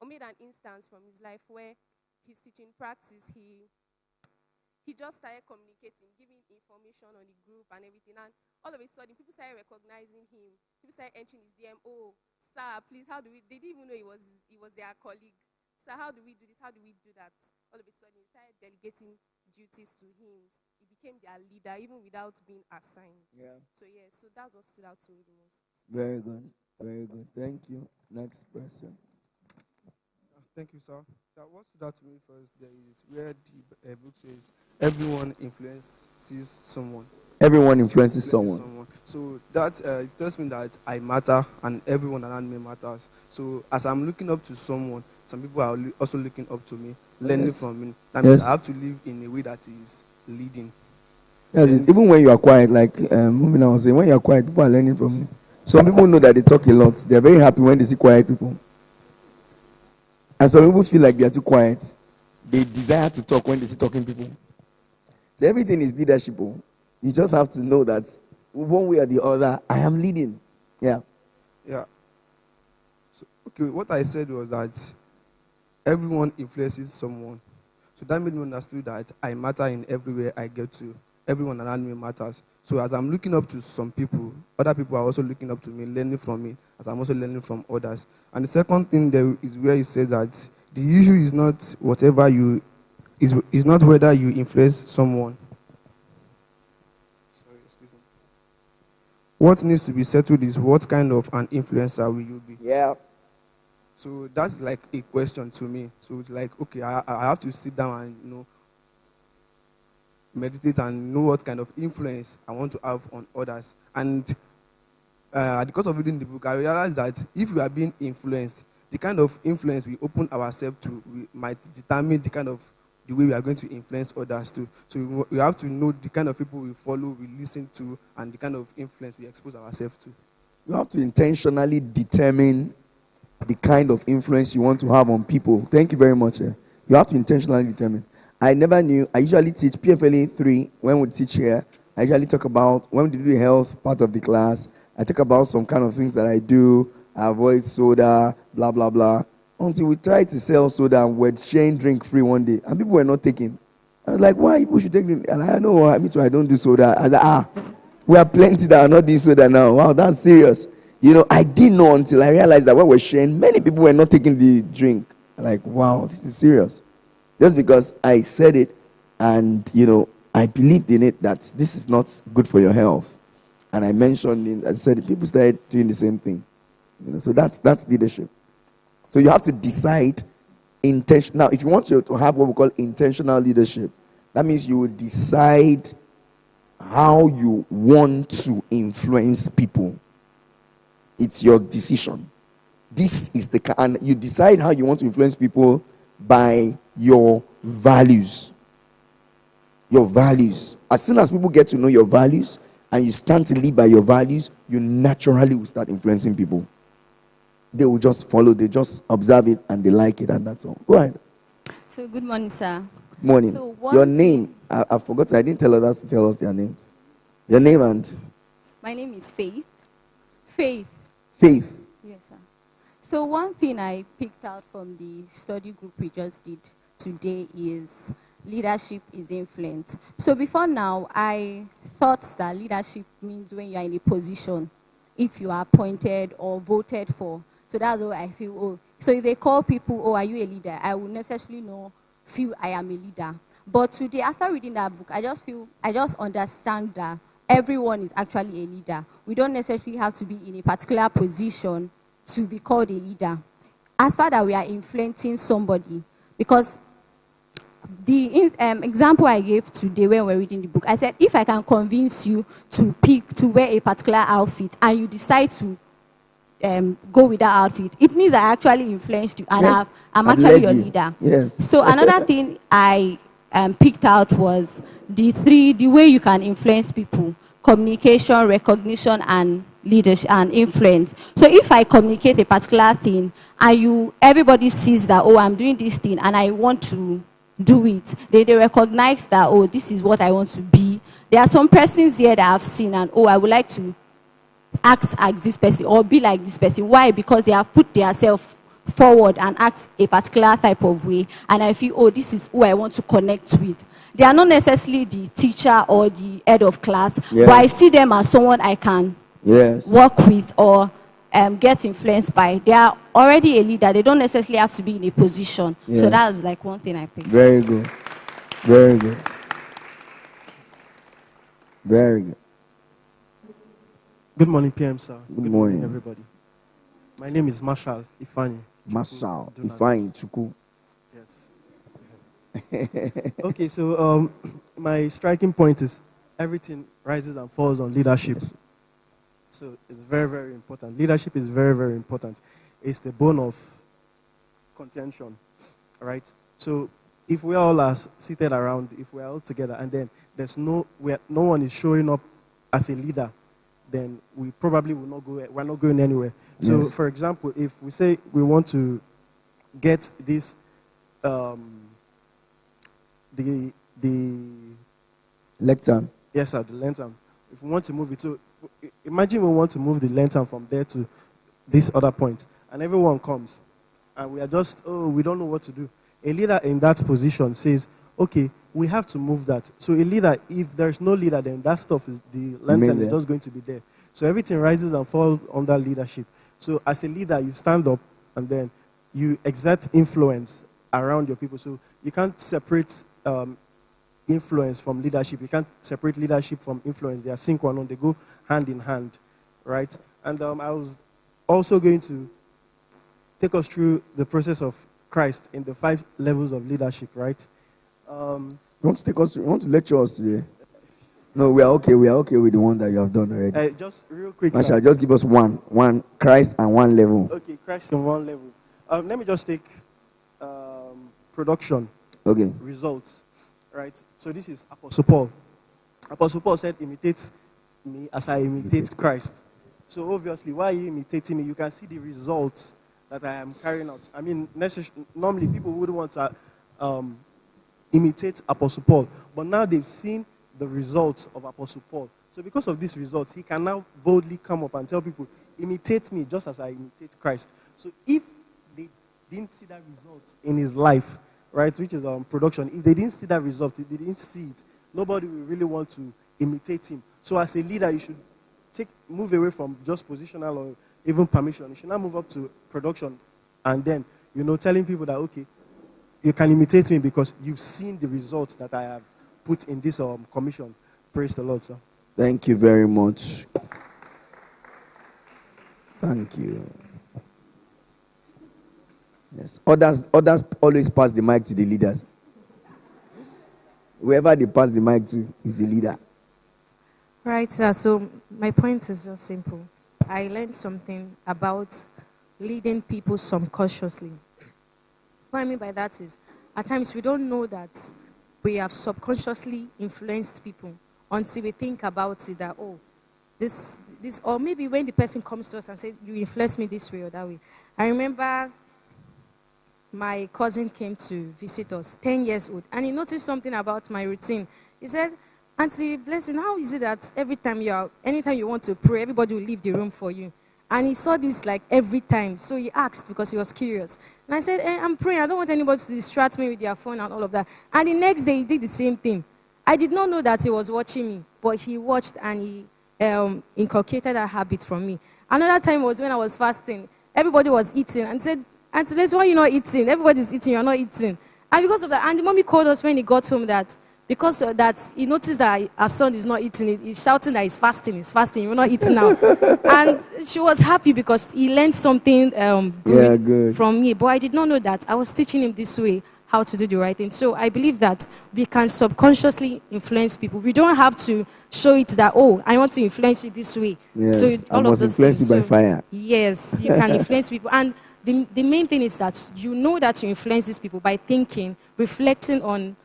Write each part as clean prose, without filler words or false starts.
made an instance from his life where his teaching practice, he just started communicating, giving information on the group and everything. And all of a sudden, people started recognizing him. People started entering his DM. Oh, sir, please, how do we? They didn't even know he was their colleague. Sir, how do we do this? How do we do that? All of a sudden, he started delegating duties to him. He became their leader, even without being assigned. Yeah. So yeah, so that's what stood out to me the most. Very good. Very good. Thank you. Next person. Thank you, sir. What stood out to me first there is where the book says everyone influences someone. Everyone influences someone. So that it tells me that I matter and everyone around me matters. So as I'm looking up to someone, some people are also looking up to me, learning from me. That means I have to live in a way that is leading. Yes, even when you are quiet, like I was saying, when you are quiet, people are learning from you. Some people know that they talk a lot. They are very happy when they see quiet people. And some people feel like they are too quiet. They desire to talk when they see talking people. So everything is leadership. You just have to know that one way or the other, I am leading. Yeah. Yeah. So, okay, what I said was that everyone influences someone. So that made me understand that I matter in everywhere I get to. Everyone around me matters. So as I'm looking up to some people, other people are also looking up to me, learning from me, as I'm also learning from others. And the second thing there is where it says that the issue is not is not whether you influence someone. Sorry, excuse me. What needs to be settled is what kind of an influencer will you be? Yeah. So that's like a question to me. So it's like, okay, I have to sit down and meditate and know what kind of influence I want to have on others. And because of reading the book, I realized that if we are being influenced, the kind of influence we open ourselves to might determine the way we are going to influence others too. So we have to know the kind of people we follow, we listen to, and the kind of influence we expose ourselves to. You have to intentionally determine the kind of influence you want to have on people. Thank you very much. You have to intentionally determine. I never knew. I usually teach PFLA 3 when we teach here. I usually talk about, when we do the health part of the class, I talk about some kind of things that I do. I avoid soda, blah, blah, blah. Until we tried to sell soda and we're sharing drink free one day. And people were not taking. I was like, why people should take drink? And I know, me too, I don't do soda. I was like, we are plenty that are not doing soda now. Wow, that's serious. I didn't know until I realized that when we're sharing, many people were not taking the drink. Like, wow, this is serious. Just because I said it and, I believed in it that this is not good for your health. And I mentioned it, I said people started doing the same thing. So that's leadership. So you have to decide now, if you want to have what we call intentional leadership, that means you will decide how you want to influence people. It's your decision. This is and you decide how you want to influence people by your values. Your values. As soon as people get to know your values and you stand to live by your values, you naturally will start influencing people. They will just follow, they just observe it and they like it, and that's all. Go ahead. So, good morning, sir. Good morning. So your name, I forgot, I didn't tell others to tell us their names. Your name and? My name is Faith. Faith. Yes, sir. So one thing I picked out from the study group we just did today is leadership is influence. So before now, I thought that leadership means when you are in a position, if you are appointed or voted for. So that's what I feel, so if they call people, are you a leader? I will necessarily feel I am a leader. But today, after reading that book, I just understand that everyone is actually a leader. We don't necessarily have to be in a particular position to be called a leader. As far as we are influencing somebody, because the example I gave today when we were reading the book, I said, if I can convince you to wear a particular outfit and you decide to go with that outfit, it means I actually influenced you and I'm actually your leader. Yes. So another thing I picked out was the way you can influence people: communication, recognition, and leadership and influence. So if I communicate a particular thing and everybody sees that, I'm doing this thing and I want to do it, they recognize that, this is what I want to be. There are some persons here that I've seen and I would like to act like this person or be like this person. Why? Because they have put themselves forward and act a particular type of way, and I feel, oh, this is who I want to connect with. They are not necessarily the teacher or the head of class, but I see them as someone I can work with or get influenced by. They are already a leader. They don't necessarily have to be in a position. So that's like one thing I picked. Very good. Very good. Very good. Good morning, PM, sir. Good morning, everybody. My name is Marshall Ifani. Marshall Ifani Chuku. Yes. Okay, so my striking point is everything rises and falls on leadership. So it's very, very important. Leadership is very, very important. It's the bone of contention, right? So if we all are seated around, if we are all together, and then there's no one is showing up as a leader, then we probably will not go. We're not going anywhere. So, for example, if we say we want to get this, the lectern. Yes, sir, the lantern. If we want to move it, so imagine we want to move the lantern from there to this other point, and everyone comes, and we are just, we don't know what to do. A leader in that position says, okay, we have to move that. So a leader, if there's no leader, then that stuff is, the lantern is just going to be there. So everything rises and falls under leadership. So as a leader, you stand up and then you exert influence around your people. So you can't separate influence from leadership. You can't separate leadership from influence. They are synchronous. They go hand in hand, right? And I was also going to take us through the process of Christ in the 5 levels of leadership, right? You want to lecture us today? No, we are okay. We are okay with the one that you have done already. Just real quick, Masha, just give us one Christ and one level. Okay, Christ and one level. Let me just take production. Okay. Results, right? So this is Apostle Paul. Apostle Paul said, imitate me as I imitate Christ. So obviously, why are you imitating me? You can see the results that I am carrying out. I mean, normally people wouldn't want to imitate Apostle Paul, but now they've seen the results of Apostle Paul. So because of these results, he can now boldly come up and tell people, imitate me just as I imitate Christ. So if they didn't see that result in his life, right, which is production, if they didn't see that result, if they didn't see it, nobody will really want to imitate him. So as a leader, you should move away from just positional or even permission. You should now move up to production and then, telling people that, okay, you can imitate me because you've seen the results that I have put in this commission. Praise the Lord, sir. Thank you very much. Thank you. Yes. Others always pass the mic to the leaders. Whoever they pass the mic to is the leader. Right, sir. So my point is just simple. I learned something about leading people subconsciously. What I mean by that is, at times we don't know that we have subconsciously influenced people until we think about it that, this, or maybe when the person comes to us and says, you influenced me this way or that way. I remember my cousin came to visit us, 10 years old, and he noticed something about my routine. He said, Auntie Blessing, how is it that anytime you want to pray, everybody will leave the room for you? And he saw this like every time. So he asked because he was curious. And I said, I'm praying. I don't want anybody to distract me with their phone and all of that. And the next day he did the same thing. I did not know that he was watching me, but he watched and he inculcated that habit from me. Another time was when I was fasting. Everybody was eating and said, Auntie Blessing, why are you not eating? Everybody's eating, you're not eating. And because of that, and the mommy called us when he got home that because that he noticed that our son is not eating, he's shouting that he's fasting, you're not eating now. And she was happy because he learned something good from me. But I did not know that. I was teaching him this way, how to do the right thing. So I believe that we can subconsciously influence people. We don't have to show it that, I want to influence you this way. Yes, so I must influence you by fire. Yes, you can influence people. And the main thing is that you know that you influence these people by thinking, reflecting on.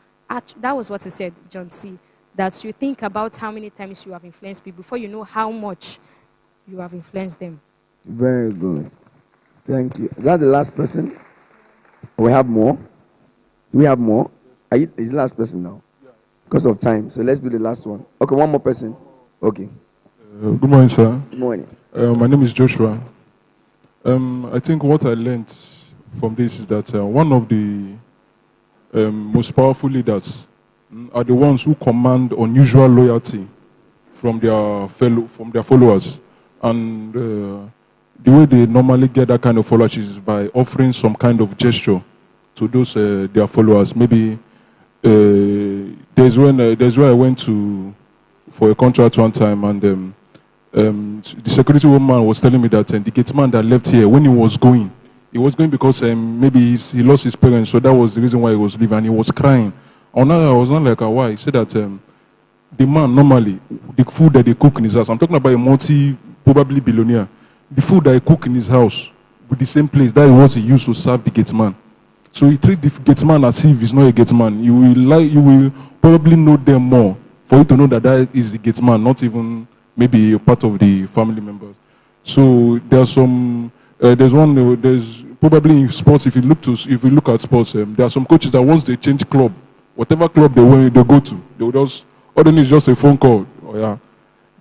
That was what he said, John C. That you think about how many times you have influenced people before you know how much you have influenced them. Very good. Thank you. Is that the last person? We have more? We have more? Is the last person now? Because of time. So let's do the last one. Okay, one more person. Okay. Good morning, sir. Good morning. My name is Joshua. I think what I learned from this is that one of the most powerful leaders are the ones who command unusual loyalty from their followers, and the way they normally get that kind of followership is by offering some kind of gesture to those their followers. Maybe there's where I went to for a contract one time, and the security woman was telling me that the gate man that left here, when he was going because maybe he lost his parents, so that was the reason why he was leaving, and he was crying. I was not like, why? He said that the man normally, the food that they cook in his house, I'm talking about a probably billionaire, the food that he cook in his house with the same place, that was he used to serve the gate man. So he treat the gate man as if he's not a gate man. You will probably know them more for you to know that is the gate man, not even maybe a part of the family members. So there's probably in sports, if you look at sports, there are some coaches that once they change club, whatever club they go to, they will just, all they need is just a phone call. Oh yeah,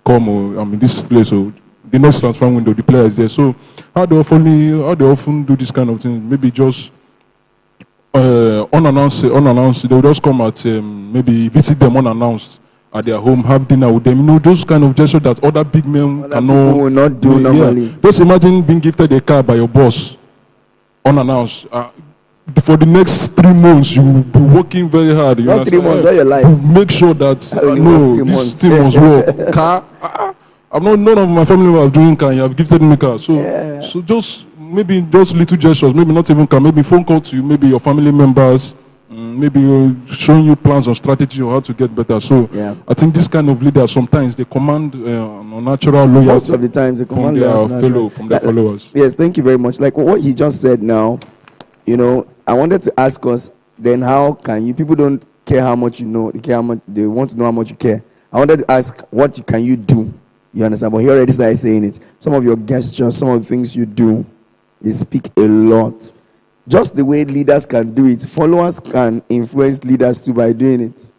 come, I'm in this place. So the next transfer window, the player is there. So how they often do this kind of thing? Maybe just unannounced. They will just come at maybe visit them unannounced at their home, have dinner with them. Those kind of gestures that other big men will not do normally. Yeah. Just imagine being gifted a car by your boss unannounced. For the next 3 months, you will be working very hard. Not 3 months, all your life. Make sure that this thing must work. Car. None of my family members doing car. You have gifted me car. So just maybe just little gestures. Maybe not even car. Maybe phone call to you. Maybe your family members. Maybe showing you plans or strategy or how to get better. So I think this kind of leaders sometimes they command natural loyalty. Most of the times they command from their followers. Yes, thank you very much. Like what he just said now, I wanted to ask us then how can you, people don't care how much you know, they want to know how much you care. I wanted to ask what can you do? You understand? But he already started saying it. Some of your gestures, some of the things you do, they speak a lot. Just the way leaders can do it, followers can influence leaders too by doing it.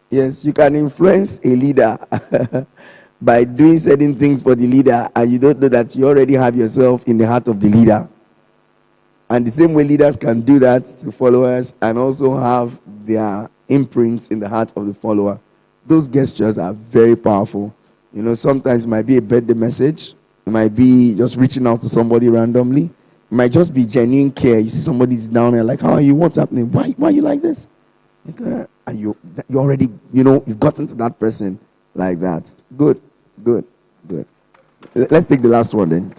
Yes, you can influence a leader by doing certain things for the leader, and you don't know that you already have yourself in the heart of the leader. And the same way leaders can do that to followers and also have their imprints in the heart of the follower. Those gestures are very powerful. Sometimes it might be a birthday message. It might be just reaching out to somebody randomly. It might just be genuine care. You see somebody's down there like, how are you? What's happening? Why are you like this? And you already, you've gotten to that person like that. Good. Let's take the last one then.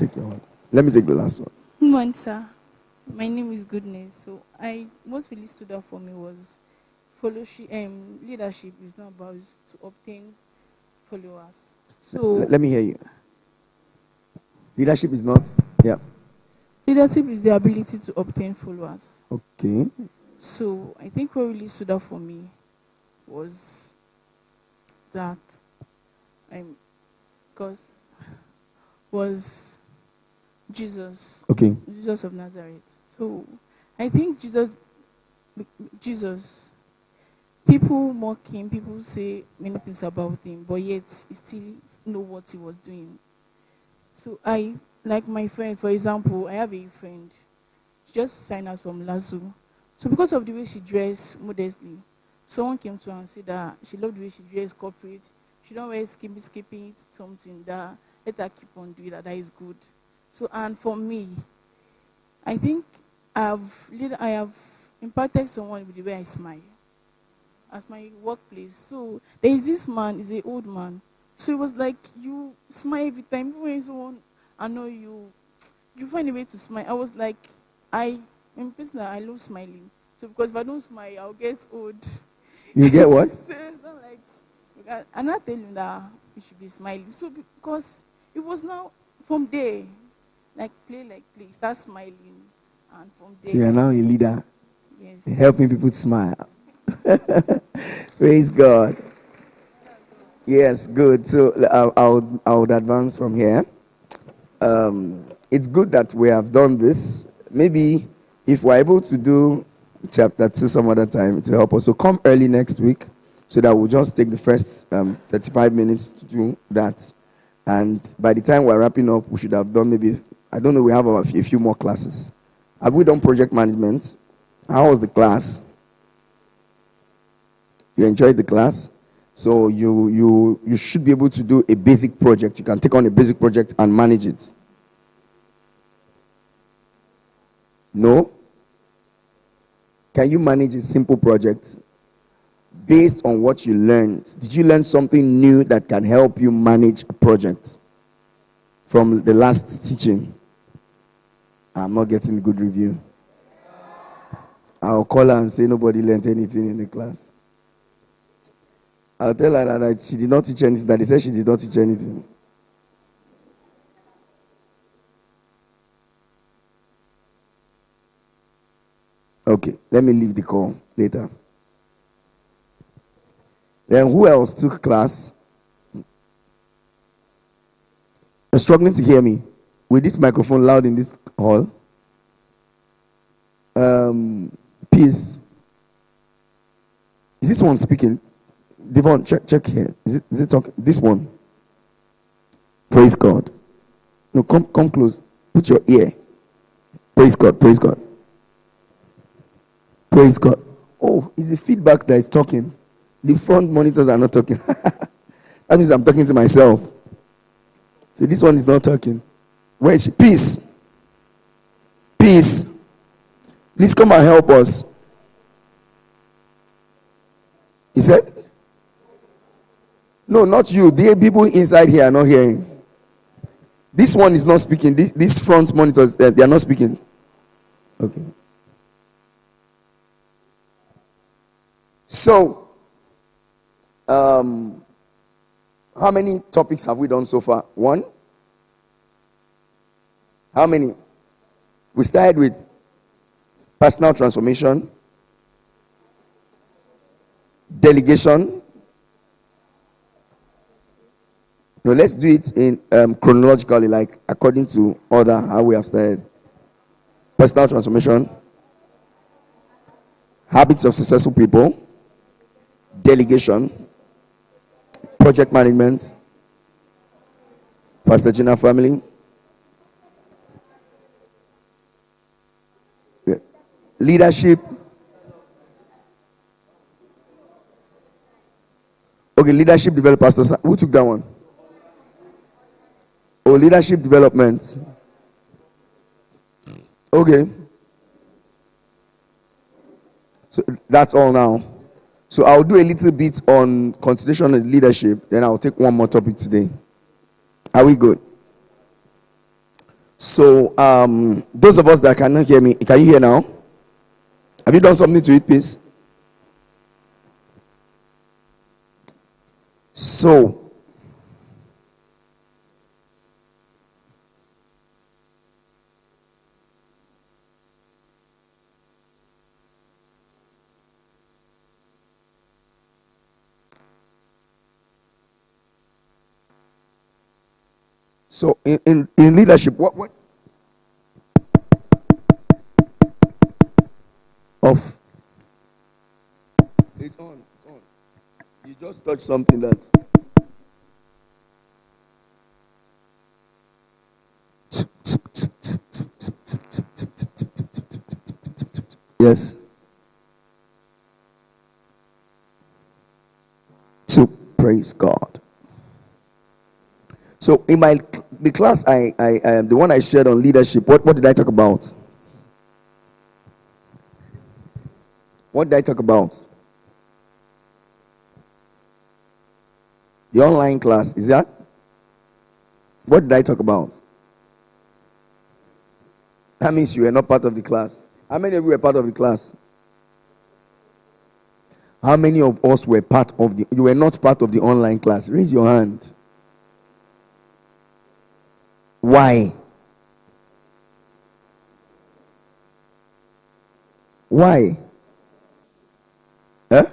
Let me take the last one. Good morning, sir. My name is Goodness. So what really stood out for me was leadership is not about to obtain followers. So let me hear you. Leadership is not, leadership is the ability to obtain followers. Okay. So I think what really stood out for me was that was Jesus. Okay. Jesus of Nazareth. So I think Jesus, people mock him, people say many things about him, but yet he still know what he was doing. So like my friend, for example, I have a friend. She just signed us from Lazo. So because of the way she dressed modestly, someone came to her and said that she loved the way she dressed corporate. She don't wear skipping something that let her keep on doing that is good. So and for me, I think I have impacted someone with the way I smile at my workplace. So there is this man, he's an old man. So it was like you smile every time, even when someone annoy you, you find a way to smile. I was like, I'm a person that I love smiling. So because if I don't smile, I'll get old. You get what? So it's not like, I'm not telling you that you should be smiling. So because it was now from there, like play, start smiling, and from there. So you're now a leader. Yes. Helping people smile. Praise God. Yes, good. So I would advance from here. It's good that we have done this. Maybe if we're able to do chapter 2 some other time, it will help us. So come early next week so that we'll just take the first 35 minutes to do that. And by the time we're wrapping up, we should have done maybe, I don't know, we have a few more classes. Have we done project management? How was the class? You enjoyed the class? So you should be able to do a basic project. You can take on a basic project and manage it. No? Can you manage a simple project based on what you learned? Did you learn something new that can help you manage a project from the last teaching? I'm not getting a good review. I'll call her and say nobody learned anything in the class. I'll tell her that she did not teach anything, that they said she did not teach anything. Okay, let me leave the call later. Then who else took class? You're struggling to hear me. With this microphone loud in this hall? Peace. Is this one speaking? Devon, check here. Is it talking? This one. Praise God. No, come close. Put your ear. Praise God. Praise God. Praise God. Oh, it's the feedback that is talking. The front monitors are not talking. That means I'm talking to myself. So this one is not talking. Where is she? Peace. Peace. Please come and help us. He said? No, not you. The people inside here are not hearing. This one is not speaking. These front monitors, they are not speaking. Okay. So, how many topics have we done so far? One? How many? We started with personal transformation, delegation. No, let's do it in chronologically, like according to order how we have started. Personal transformation, habits of successful people, delegation, project management, Pastor Gina family, leadership. Okay, leadership develop Pastor. Who took that one? Oh, leadership development. Okay. So that's all now. So I'll do a little bit on consideration of leadership, then I'll take one more topic today. Are we good? So those of us that cannot hear me, can you hear now? Have you done something to it, please? So in leadership, what off? It's on. You just touched something that's yes. So praise God. So in the class I the one I shared on leadership, what did I talk about? What did I talk about? The online class, is that? What did I talk about? That means you were not part of the class. How many of you were part of the class? How many of us were part of you were not part of the online class? Raise your hand. Why? Why? Huh?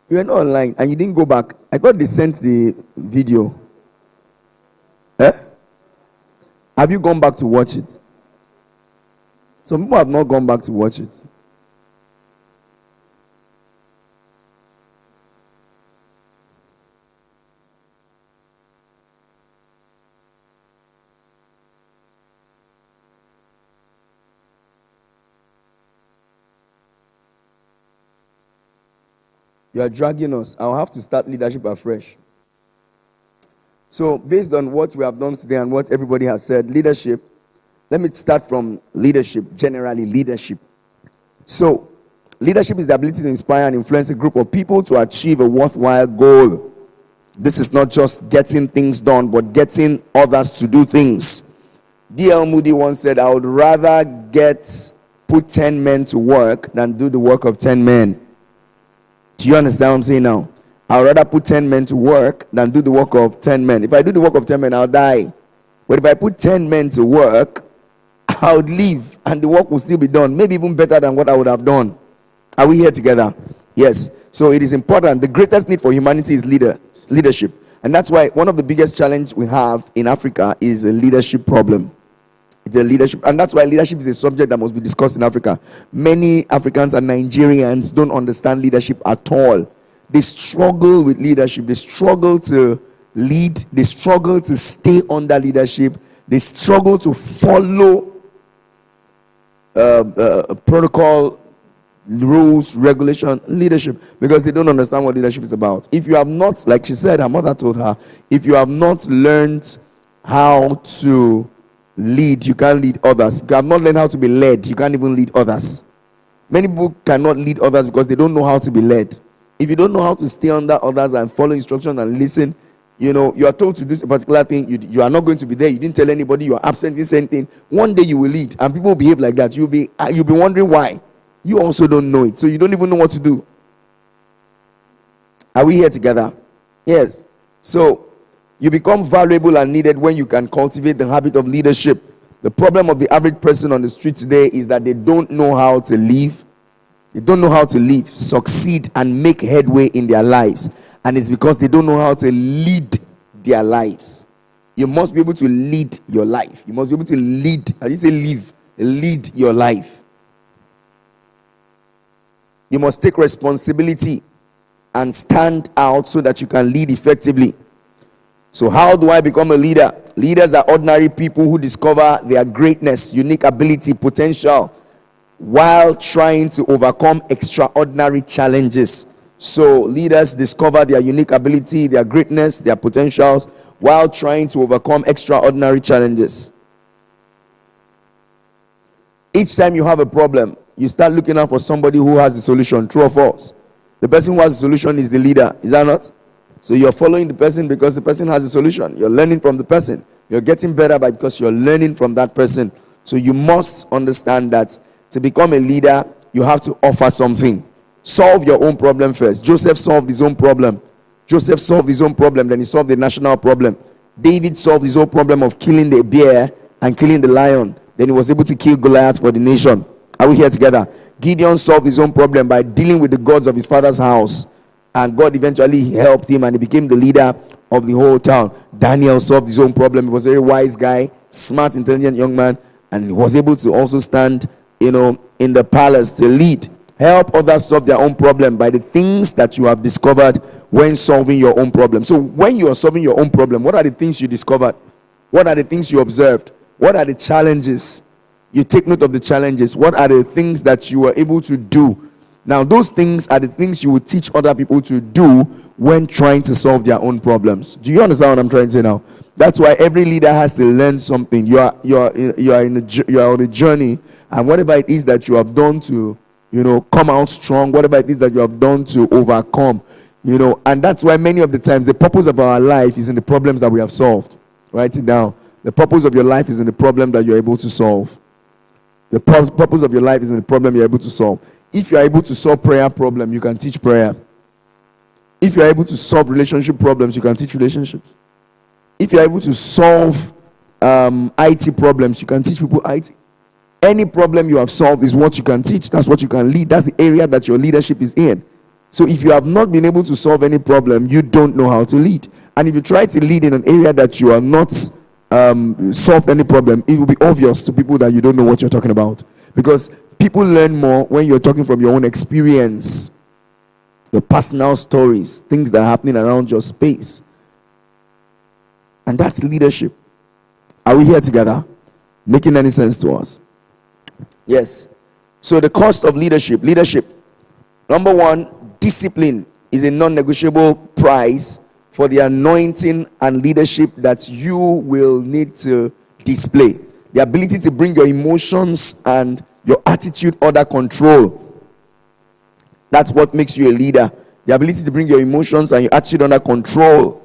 You were not online and you didn't go back. I thought they sent the video. Huh? Have you gone back to watch it? Some people have not gone back to watch it. You are dragging us. I'll have to start leadership afresh. So, based on what we have done today and what everybody has said, leadership, let me start from leadership, generally leadership. So, leadership is the ability to inspire and influence a group of people to achieve a worthwhile goal. This is not just getting things done, but getting others to do things. D.L. Moody once said, I would rather put 10 men to work than do the work of 10 men. Do you understand what I'm saying now? I would rather put 10 men to work than do the work of 10 men. If I do the work of 10 men, I'll die. But if I put 10 men to work, I would leave and the work will still be done. Maybe even better than what I would have done. Are we here together? Yes. So it is important. The greatest need for humanity is leadership. And that's why one of the biggest challenges we have in Africa is a leadership problem. It's a leadership. And that's why leadership is a subject that must be discussed in Africa. Many Africans and Nigerians don't understand leadership at all. They struggle with leadership. They struggle to lead. They struggle to stay under leadership. They struggle to follow protocol, rules, regulation, leadership, because they don't understand what leadership is about. If you have not, like she said, her mother told her, if you have not learned how to lead, you can't lead others. If you have not learned how to be led, you can't even lead others. Many people cannot lead others because they don't know how to be led. If you don't know how to stay under others and follow instruction and listen, you are told to do a particular thing, you are not going to be there, you didn't tell anybody, you are absent, you say anything. One day you will lead and people will behave like that. You'll be wondering why. You also don't know it, so you don't even know what to do. Are we here together? Yes. So you become valuable and needed when you can cultivate the habit of leadership. The problem of the average person on the street today is that they don't know how to live. They don't know how to live, succeed, and make headway in their lives. And it's because they don't know how to lead their lives. You must be able to lead your life. You must be able to lead. How do you say live? Lead your life. You must take responsibility and stand out so that you can lead effectively. So how do I become a leader? Leaders are ordinary people who discover their greatness, unique ability, potential, while trying to overcome extraordinary challenges. So leaders discover their unique ability, their greatness, their potentials, while trying to overcome extraordinary challenges. Each time you have a problem, you start looking out for somebody who has the solution. True or false? The person who has the solution is the leader. Is that not? So you're following the person because the person has a solution. You're learning from the person. You're getting better because you're learning from that person. So you must understand that to become a leader, you have to offer something. Solve your own problem first. Joseph solved his own problem. Then he solved the national problem. David solved his own problem of killing the bear and killing the lion. Then he was able to kill Goliath for the nation. Are we here together? Gideon solved his own problem by dealing with the gods of his father's house. And God eventually helped him and he became the leader of the whole town. Daniel solved his own problem. He was a very wise guy, smart, intelligent young man. And he was able to also stand, in the palace to lead. Help others solve their own problem by the things that you have discovered when solving your own problem. So when you are solving your own problem, what are the things you discovered? What are the things you observed? What are the challenges? You take note of the challenges. What are the things that you were able to do? Now, those things are the things you will teach other people to do when trying to solve their own problems. Do you understand what I'm trying to say now? That's why every leader has to learn something. You are on a journey, and whatever it is that you have done to, come out strong, whatever it is that you have done to overcome, and that's why many of the times the purpose of our life is in the problems that we have solved. Write it down. The purpose of your life is in the problem that you're able to solve. The purpose of your life is in the problem you're able to solve. If you are able to solve prayer problem, you can teach prayer. If you are able to solve relationship problems, you can teach relationships. If you are able to solve IT problems, you can teach people IT. Any problem you have solved is what you can teach. That's what you can lead. That's the area that your leadership is in. So if you have not been able to solve any problem, you don't know how to lead. And if you try to lead in an area that you are not solved any problem, it will be obvious to people that you don't know what you're talking about. Because people learn more when you're talking from your own experience, your personal stories, things that are happening around your space. And that's leadership. Are we here together? Making any sense to us? Yes. So the cost of leadership. Number one, discipline is a non-negotiable price for the anointing and leadership that you will need to display. The ability to bring your emotions and your attitude under control. That's what makes you a leader. The ability to bring your emotions and your attitude under control.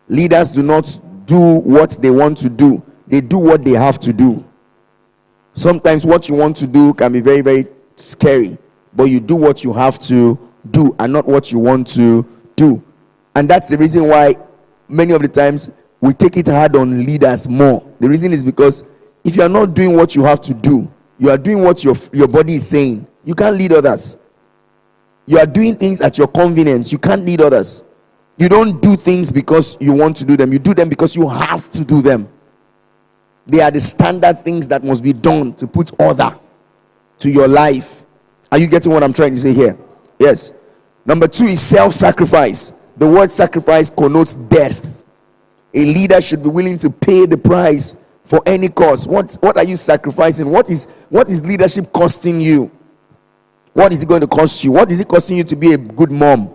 Leaders do not do what they want to do. They do what they have to do. Sometimes what you want to do can be very, very scary, but you do what you have to do and not what you want to do. And that's the reason why many of the times we take it hard on leaders more. The reason is because if you are not doing what you have to do, you are doing what your body is saying. You can't lead others. You are doing things at your convenience. You can't lead others. You don't do things because you want to do them. You do them because you have to do them. They are the standard things that must be done to put order to your life. Are you getting what I'm trying to say here? Yes. Number 2 is self-sacrifice. The word sacrifice connotes death. A leader should be willing to pay the price for any cause. What are you sacrificing? What is leadership costing you? What is it going to cost you? What is it costing you to be a good mom?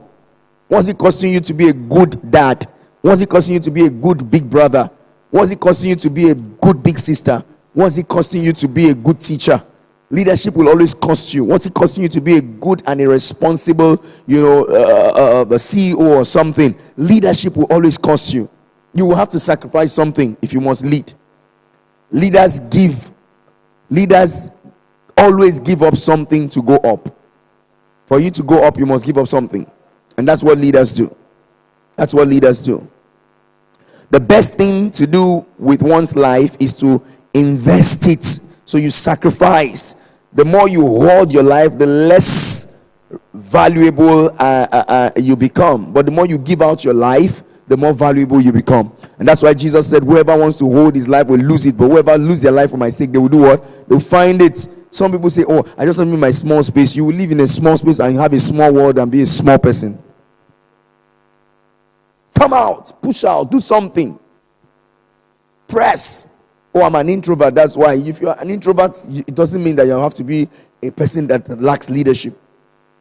What's it costing you to be a good dad? What's it costing you to be a good big brother? What's it costing you to be a good big sister? What's it costing you to be a good teacher? Leadership will always cost you. What's it costing you to be a good and a responsible, CEO or something? Leadership will always cost you. You will have to sacrifice something if you must lead. Leaders always give up something to go up. For you to go up, you must give up something. And that's what leaders do. That's what leaders do. The best thing to do with one's life is to invest it. So you sacrifice. The more you hold your life, the less valuable you become. But the more you give out your life, the more valuable you become. And that's why Jesus said, whoever wants to hold his life will lose it. But whoever lose their life for my sake, they will do what? They'll find it. Some people say, oh, I just want to be my small space. You will live in a small space and have a small world and be a small person. Come out, push out, do something. Press. Oh, I'm an introvert. That's why. If you're an introvert, it doesn't mean that you have to be a person that lacks leadership.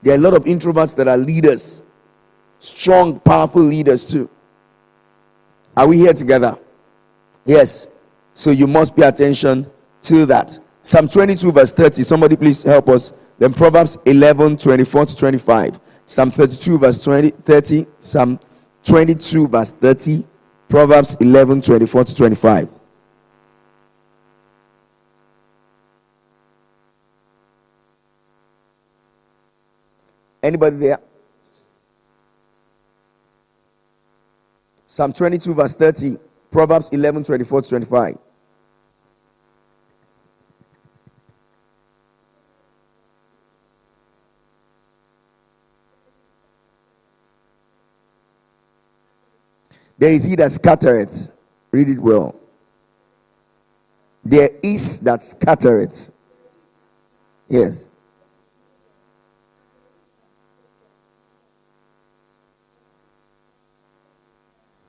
There are a lot of introverts that are leaders. Strong, powerful leaders too. Are we here together? Yes. So you must pay attention to that. Psalm 22 verse 30. Somebody please help us. Then Proverbs 11, 24 to 25. Psalm 32 verse 30. Psalm 22 verse 30. Proverbs 11, 24 to 25. Anybody there? Psalm 22 verse 30. Proverbs 11, 24 to 25. There is he that scattereth. Read it well. There is that scattereth. Yes.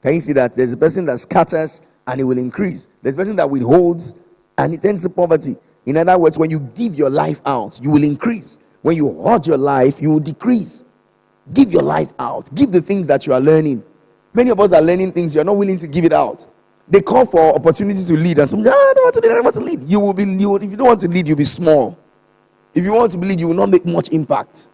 Can you see that? There's a person that scatters and it will increase. There's a person that withholds and it tends to poverty. In other words, when you give your life out, you will increase. When you hoard your life, you will decrease. Give your life out. Give the things that you are learning. Many of us are learning things, you're not willing to give it out. They call for opportunities to lead, and some, I don't want to lead, I don't want to lead. If you don't want to lead, you'll be small. If you want to lead, you will not make much impact.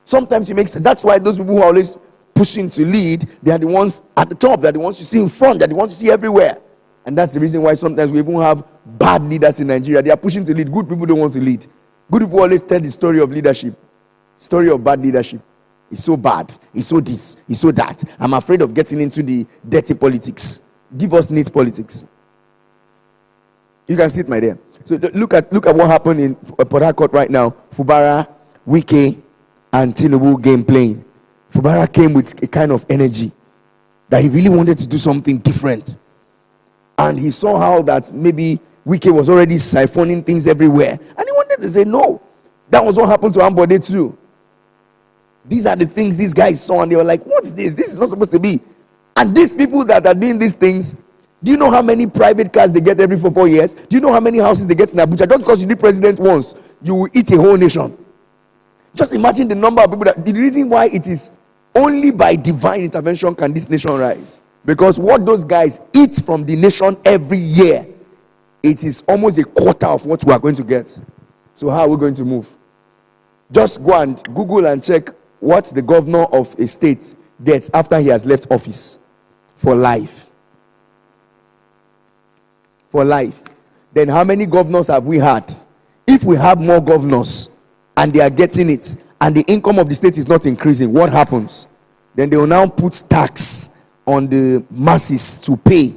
Sometimes you make sense. That's why those people who are always pushing to lead, they are the ones at the top, they're the ones you see in front, they're the ones you see everywhere. And that's the reason why sometimes we even have bad leaders in Nigeria. They are pushing to lead. Good people don't want to lead. Good people always tell the story of leadership. Story of bad leadership. It's so bad. It's so this. It's so that. I'm afraid of getting into the dirty politics. Give us neat politics. You can sit my dear. So look at what happened in Port Harcourt right now. Fubara, Wike, and Tinubu game playing. Fubara came with a kind of energy that he really wanted to do something different. And he saw how that maybe Wike was already siphoning things everywhere. And he wanted to say no. That was what happened to Ambode too. These are the things these guys saw and they were like, what's this? This is not supposed to be. And these people that are doing these things, do you know how many private cars they get every 4 years? Do you know how many houses they get in Abuja? Just because you did president once, you will eat a whole nation. Just imagine the number of people that, the reason why it is Only by divine intervention can this nation rise. Because what those guys eat from the nation every year, it is almost a quarter of what we are going to get. So how are we going to move? Just go and Google and check what the governor of a state gets after he has left office. For life. For life. Then how many governors have we had? If we have more governors and they are getting it and the income of the state is not increasing, what happens? Then they will now put tax on the masses to pay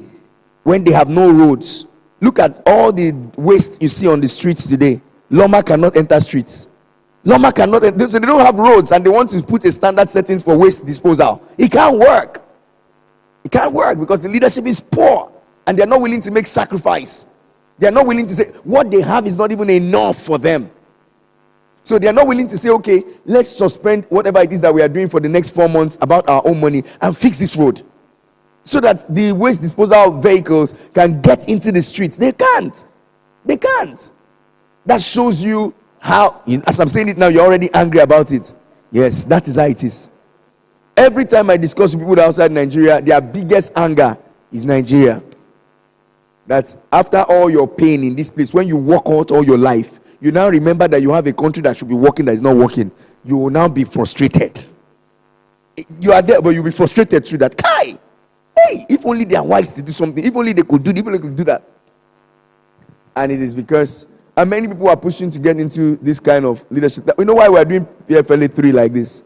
when they have no roads. Look at all the waste you see on the streets today. Loma cannot enter streets. Loma cannot, so they don't have roads and they want to put a standard settings for waste disposal. It can't work. It can't work because the leadership is poor and they're not willing to make sacrifice. They're not willing to say what they have is not even enough for them. So they are not willing to say, okay, let's suspend whatever it is that we are doing for the next 4 months about our own money and fix this road. So that the waste disposal vehicles can get into the streets. They can't. They can't. That shows you how, as I'm saying it now, you're already angry about it. Yes, that is how it is. Every time I discuss with people outside Nigeria, their biggest anger is Nigeria. That after all your pain in this place, when you walk out all your life, you now remember that you have a country that should be working that is not working. You will now be frustrated. You are there, but you'll be frustrated too. That, Kai, hey, if only they are wise to do something, if only they could do, if only they could do that. And it is because, and many people are pushing to get into this kind of leadership. You know why we are doing PFLA 3 like this?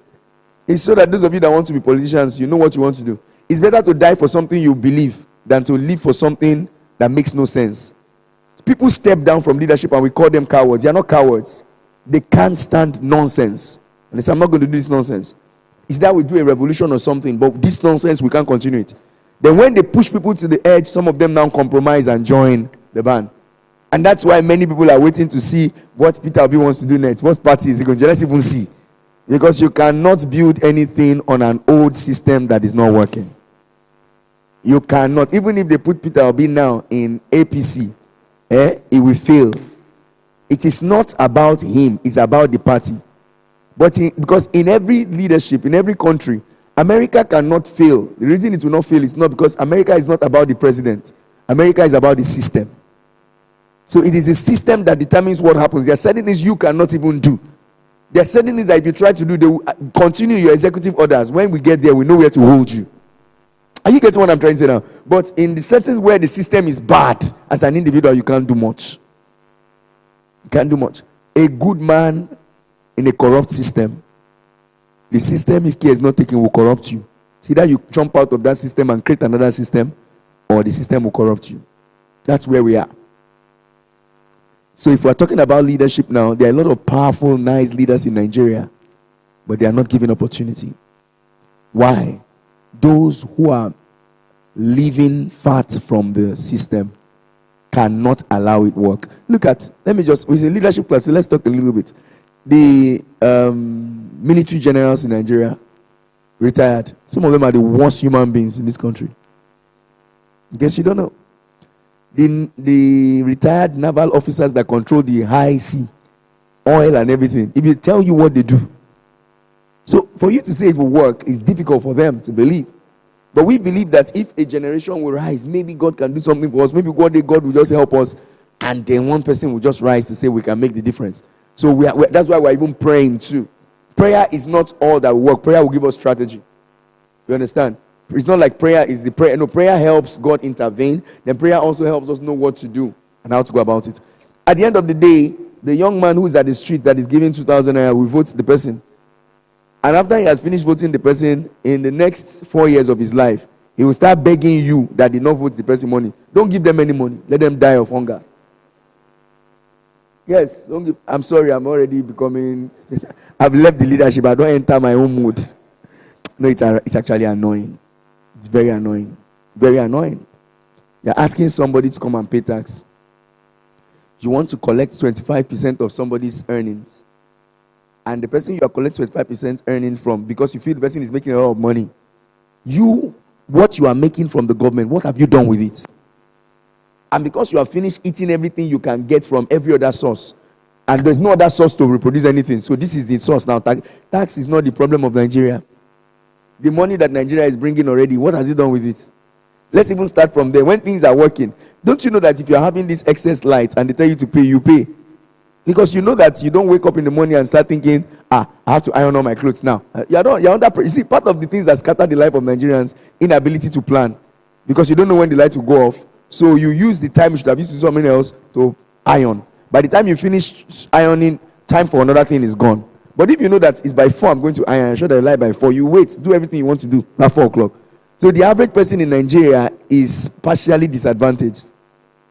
It's so that those of you that want to be politicians, you know what you want to do. It's better to die for something you believe than to live for something that makes no sense. People step down from leadership and we call them cowards. They are not cowards. They can't stand nonsense. And they say, I'm not going to do this nonsense. It's that we do a revolution or something, but this nonsense, we can't continue it. Then when they push people to the edge, some of them now compromise and join the band. And that's why many people are waiting to see what Peter Obi wants to do next. What party is he going to do? Let's even see. Because you cannot build anything on an old system that is not working. You cannot. Even if they put Peter Obi now in APC, it will fail. It is not about him. It's about the party. But because in every leadership, in every country, America cannot fail. The reason it will not fail is not because America is not about the president. America is about the system. So it is a system that determines what happens. There are certain things you cannot even do. There are certain things that if you try to do, they will continue your executive orders. When we get there, we know where to hold you. Are you getting what I'm trying to say now? But in the settings where the system is bad, as an individual, you can't do much. You can't do much. A good man in a corrupt system, the system, if care is not taken, will corrupt you. See that you jump out of that system and create another system, or the system will corrupt you. That's where we are. So if we're talking about leadership now, there are a lot of powerful, nice leaders in Nigeria, but they are not given opportunity. Why? Those who are living fat from the system cannot allow it work. Look at, with a leadership class, so let's talk a little bit. The military generals in Nigeria, retired. Some of them are the worst human beings in this country. I guess you don't know. The retired naval officers that control the high sea, oil and everything, if you tell you what they do. So for you to say it will work, it's difficult for them to believe. But we believe that if a generation will rise, maybe God can do something for us. Maybe God will just help us. And then one person will just rise to say we can make the difference. So that's why we're even praying too. Prayer is not all that will work. Prayer will give us strategy. You understand? It's not like prayer is the prayer. No, prayer helps God intervene. Then prayer also helps us know what to do and how to go about it. At the end of the day, the young man who is at the street that is giving 2,000 naira will vote the person. And after he has finished voting the person, in the next 4 years of his life, he will start begging you that did not vote the person money. Don't give them any money. Let them die of hunger. Yes, don't give. I'm sorry, I'm already becoming. I've left the leadership. I don't enter my own mood. No, it's actually annoying. It's very annoying. Very annoying. You're asking somebody to come and pay tax. You want to collect 25% of somebody's earnings. And the person you are collecting 25% earning from, because you feel the person is making a lot of money, what you are making from the government, what have you done with it? And because you have finished eating everything you can get from every other source, and there's no other source to reproduce anything, so this is the source now. Tax is not the problem of Nigeria. the money that Nigeria is bringing already, what has it done with it? Let's even start from there. When things are working, don't you know that if you're having this excess light and they tell you to pay, you pay? Because you know that you don't wake up in the morning and start thinking, I have to iron all my clothes now. You're under pressure. You see, part of the things that scatter the life of Nigerians, inability to plan. Because you don't know when the light will go off. So you use the time you should have used to do something else to iron. By the time you finish ironing, time for another thing is gone. But if you know that it's by 4 I'm going to iron, I'm sure the light by 4, you wait, do everything you want to do at 4 o'clock. So the average person in Nigeria is partially disadvantaged.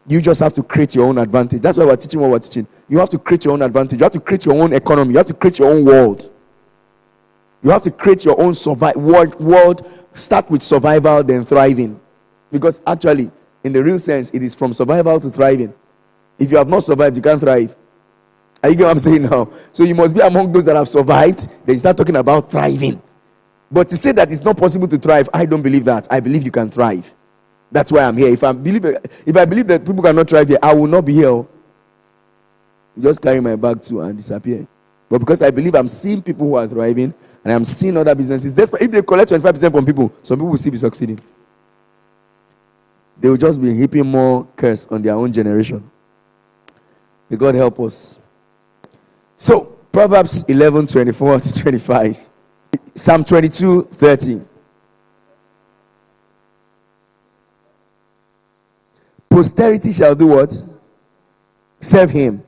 You just have to create your own advantage. That's why we're teaching what we're teaching. You have to create your own advantage. You have to create your own economy. You have to create your own world. You have to create your own world. Start with survival, then thriving. Because actually, in the real sense, it is from survival to thriving. If you have not survived, you can't thrive. Are you getting what I'm saying now? So you must be among those that have survived. Then you start talking about thriving. But to say that it's not possible to thrive, I don't believe that. I believe you can thrive. That's why I'm here. If I believe that people cannot thrive here, I will not be here. Just carry my bag too and disappear. But because I believe I'm seeing people who are thriving and I'm seeing other businesses, if they collect 25% from people, some people will still be succeeding. They will just be heaping more curse on their own generation. May God help us. So, Proverbs 11:24-25. Psalm 22:30. Posterity shall do what? Serve him.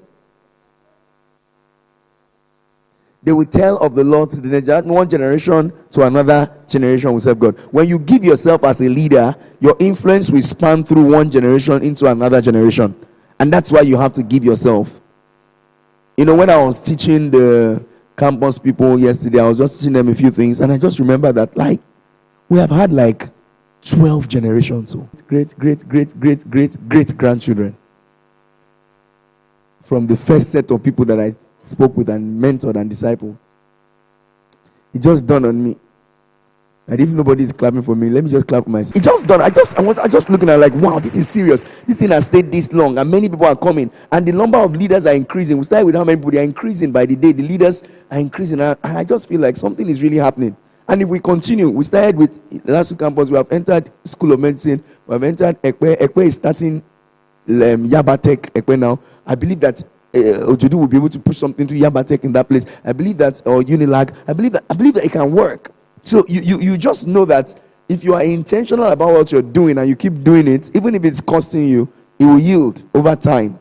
They will tell of the Lord to the one generation to another generation will serve God. When you give yourself as a leader, your influence will span through one generation into another generation. And that's why you have to give yourself. You know, when I was teaching the campus people yesterday, I was just teaching them a few things, and I just remember that, we have had 12 generations. So great grandchildren. From the first set of people that I spoke with and mentored and discipled. It just dawned on me. And if nobody is clapping for me, let me just clap for myself. It just dawned. I just looking at wow, this is serious. This thing has stayed this long, and many people are coming, and the number of leaders are increasing. We started with how many people? They are increasing by the day. The leaders are increasing, and I just feel like something is really happening. And if we continue, we started with the last two campus. We have entered School of Medicine. We have entered Ekwe. Ekwe is starting Yabatech Ekwe now. I believe that Ojudu will be able to push something to Yabatech in that place. I believe that, or Unilag. I believe that it can work. So you just know that if you are intentional about what you're doing and you keep doing it, even if it's costing you, it will yield over time.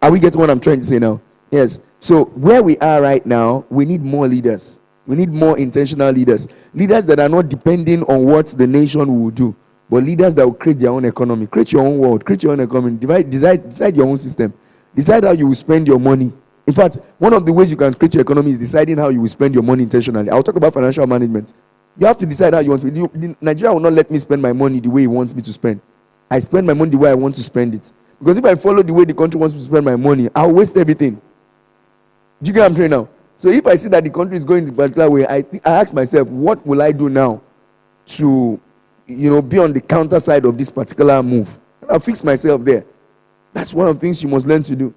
Are we getting what I'm trying to say now? Yes. So where we are right now, we need more leaders. We need more intentional leaders. Leaders that are not depending on what the nation will do, but leaders that will create their own economy. Create your own world. Create your own economy. Decide your own system. Decide how you will spend your money. In fact, one of the ways you can create your economy is deciding how you will spend your money intentionally. I'll talk about financial management. You have to decide how you want to. Nigeria will not let me spend my money the way it wants me to spend. I spend my money the way I want to spend it. Because if I follow the way the country wants me to spend my money, I'll waste everything. Do you get what I'm saying now? So if I see that the country is going in a particular way, I ask myself, what will I do now to, be on the counter side of this particular move? And I'll fix myself there. That's one of the things you must learn to do.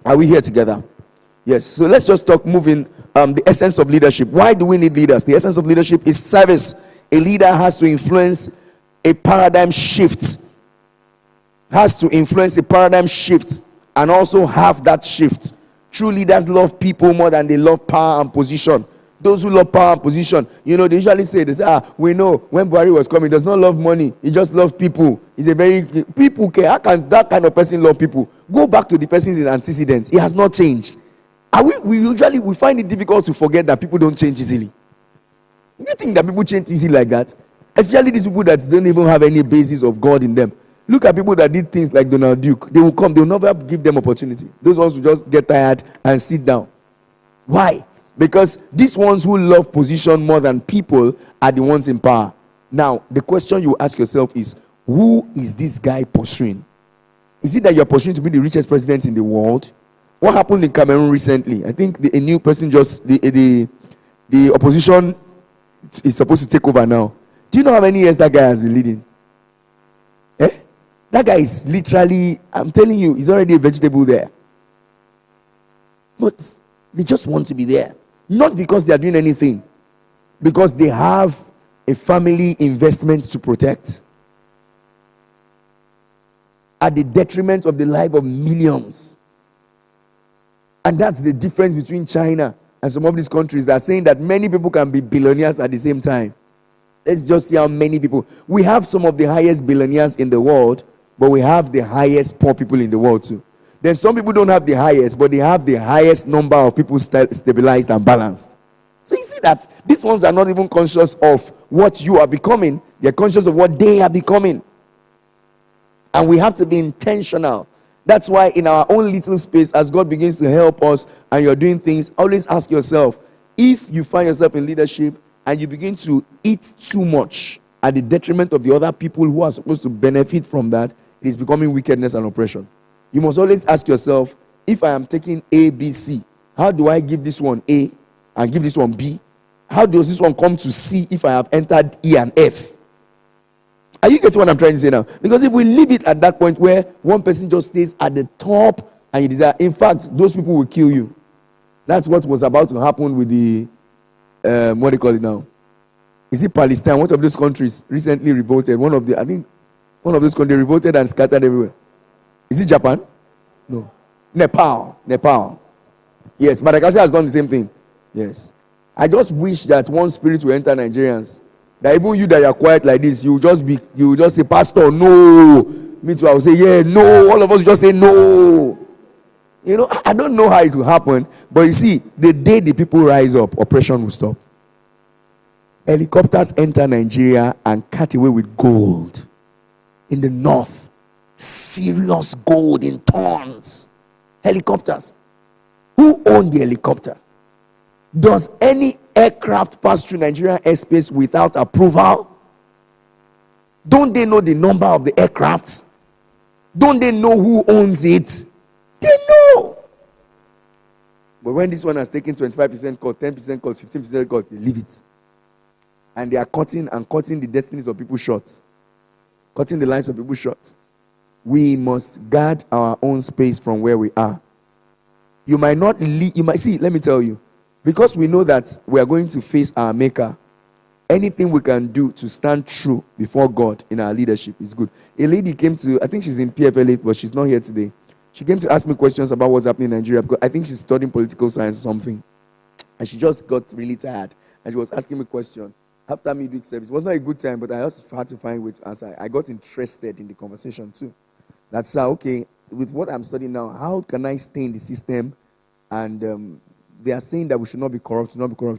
Are we here together? Yes. So let's just talk moving the essence of leadership. Why do we need leaders? The essence of leadership is service. A leader has to influence a paradigm shift. Has to influence a paradigm shift and also have that shift. True leaders love people more than they love power and position. Those who love power and position, they usually say, we know when Buhari was coming, he does not love money. He just loves people. He's a very, people care. How can that kind of person love people? Go back to the person's antecedents. He has not changed. We find it difficult to forget that people don't change easily. Do you think that people change easily like that? Especially these people that don't even have any basis of God in them. Look at people that did things like Donald Duke. They will come. They will never give them opportunity. Those ones will just get tired and sit down. Why? Because these ones who love position more than people are the ones in power. Now, the question you ask yourself is, who is this guy pursuing? Is it that you're pursuing to be the richest president in the world? What happened in Cameroon recently? I think a new person the opposition is supposed to take over now. Do you know how many years that guy has been leading? That guy is literally, I'm telling you, he's already a vegetable there. But they just want to be there. Not because they are doing anything. because they have a family investment to protect at the detriment of the life of millions. And that's the difference between China and some of these countries that are saying that many people can be billionaires at the same time. Let's just see how many people. We have some of the highest billionaires in the world, but we have the highest poor people in the world too. Then some people don't have the highest, but they have the highest number of people stabilized and balanced. So you see that these ones are not even conscious of what you are becoming. They're conscious of what they are becoming. And we have to be intentional. That's why in our own little space, as God begins to help us and you're doing things, always ask yourself, if you find yourself in leadership and you begin to eat too much at the detriment of the other people who are supposed to benefit from that, it is becoming wickedness and oppression. You must always ask yourself, if I am taking A, B, C, how do I give this one A and give this one B? How does this one come to C if I have entered E and F? Are you getting what I'm trying to say now? Because if we leave it at that point where one person just stays at the top and you desire, in fact, those people will kill you. That's what was about to happen with the, what do you call it now? Is it Palestine? One of those countries recently revolted. One of those countries revolted and scattered everywhere. Is it Japan? No. Nepal. Yes, Madagascar has done the same thing. Yes. I just wish that one spirit will enter Nigerians. That even you that are quiet like this, you just say, Pastor, no. Me too, I will say, yeah, no. All of us just say no. You know, I don't know how it will happen, but you see, the day the people rise up, oppression will stop. Helicopters enter Nigeria and cut away with gold. In the north, serious gold in tons. Helicopters. Who owned the helicopter? Does any aircraft pass through Nigerian airspace without approval? Don't they know the number of the aircrafts? Don't they know who owns it? They know. But when this one has taken 25% cut, 10% cut, 15% cut, they leave it. And they are cutting the destinies of people short. Cutting the lives of people short. We must guard our own space from where we are. You might not leave, let me tell you, because we know that we are going to face our Maker, anything we can do to stand true before God in our leadership is good. A lady came to, I think she's in PFLA, but she's not here today. She came to ask me questions about what's happening in Nigeria, because I think she's studying political science or something. And she just got really tired. And she was asking me a question. After midweek service, it was not a good time, but I also had to find a way to answer. I got interested in the conversation too. That's okay, with what I'm studying now, how can I stay in the system? And they are saying that we should not be corrupt,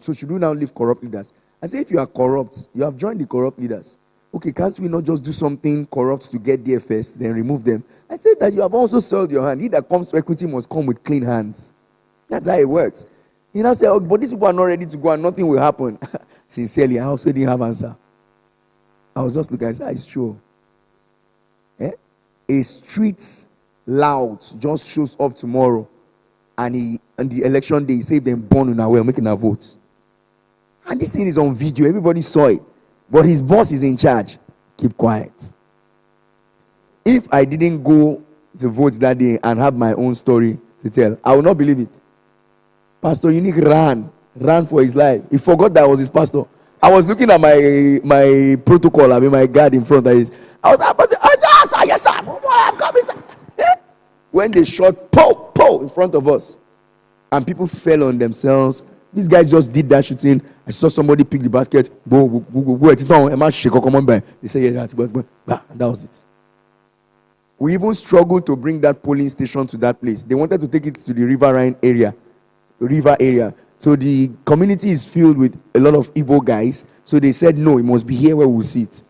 So should we now leave corrupt leaders? I say, if you are corrupt, you have joined the corrupt leaders. Okay, can't we not just do something corrupt to get there first, then remove them? I said that you have also soiled your hand. He that comes to equity must come with clean hands. That's how it works. You now say, oh, but these people are not ready to go and nothing will happen. Sincerely, I also didn't have answer. I was just looking, I said, it's true. Eh? A street loud just shows up tomorrow, and on the election day, he said them born in our way, making a vote. And this thing is on video, everybody saw it. But his boss is in charge. Keep quiet. If I didn't go to vote that day and have my own story to tell, I will not believe it. Pastor Unique ran for his life. He forgot that I was his pastor. I was looking at my protocol, my guard in front of his. I was like, yes, sir. I'm coming, sir. When they shot, pow, in front of us. And people fell on themselves. These guys just did that shooting. I saw somebody pick the basket. Go. It's not a match. Come on by. They say, yeah, that's good. And that was it. We even struggled to bring that polling station to that place. They wanted to take it to the river area. So the community is filled with a lot of Igbo guys. So they said, no, it must be here where we'll sit.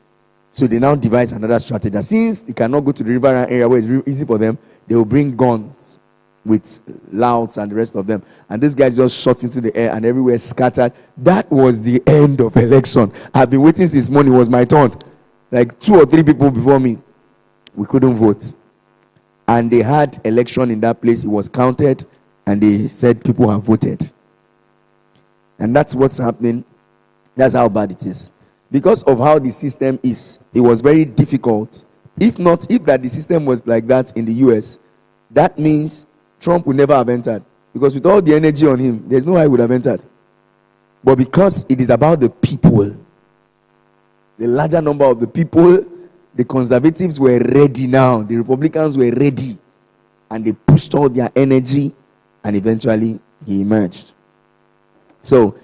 So they now devise another strategy. Since they cannot go to the river area where it's real easy for them, they will bring guns with louds and the rest of them. And this guy just shot into the air and everywhere scattered. That was the end of election. I've been waiting since morning. It was my turn. Like 2 or 3 people before me. We couldn't vote. And they had election in that place. It was counted. And they said people have voted. And that's what's happening. That's how bad it is. Because of how the system is, it was very difficult. If that the system was like that in the US, that means Trump would never have entered. Because with all the energy on him, there's no how he would have entered. But because it is about the people, the larger number of the people, the conservatives were ready now. The Republicans were ready. And they pushed all their energy, and eventually he emerged. So,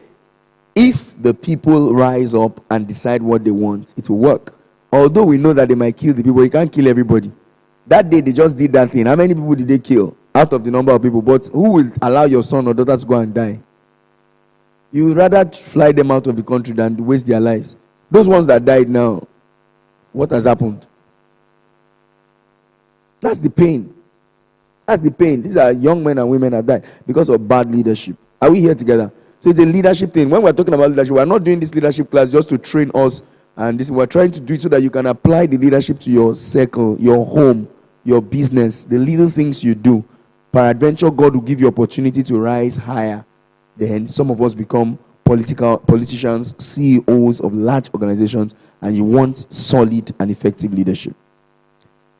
if the people rise up and decide what they want, it will work. Although we know that they might kill the people, you can't kill everybody. That day they just did that thing. How many people did they kill out of the number of people? But who will allow your son or daughter to go and die? You would rather fly them out of the country than waste their lives. Those ones that died now, what has happened? That's the pain. That's the pain. These are young men and women that died because of bad leadership. Are we here together? So it's a leadership thing. When we're talking about leadership, we're not doing this leadership class just to train us. And this, we're trying to do it so that you can apply the leadership to your circle, your home, your business, the little things you do. Peradventure, God will give you opportunity to rise higher. Then some of us become politicians, CEOs of large organizations, and you want solid and effective leadership.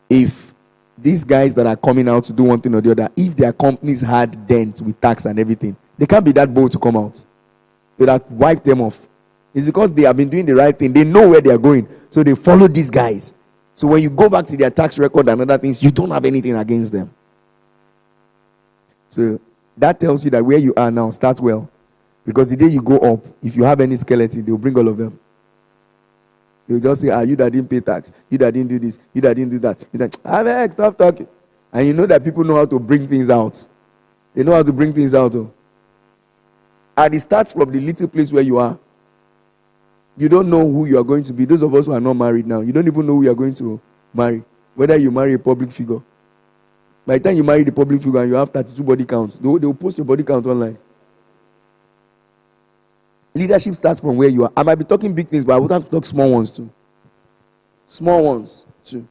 If these guys that are coming out to do one thing or the other, if their companies had dent with tax and everything, they can't be that bold to come out. They'd have wiped them off. It's because they have been doing the right thing. They know where they are going. So they follow these guys. So when you go back to their tax record and other things, you don't have anything against them. So that tells you that where you are now, start well. Because the day you go up, if you have any skeleton, they'll bring all of them. They'll just say, you that didn't pay tax. You that didn't do this. You that didn't do that. You that, stop talking. And you know that people know how to bring things out. They know how to bring things out. Oh. And it starts from the little place where you are. You don't know who you are going to be. Those of us who are not married now, you don't even know who you are going to marry. Whether you marry a public figure. By the time you marry the public figure and you have 32 body counts, they will post your body count online. Leadership starts from where you are. I might be talking big things, but I would have to talk small ones too. Small ones too.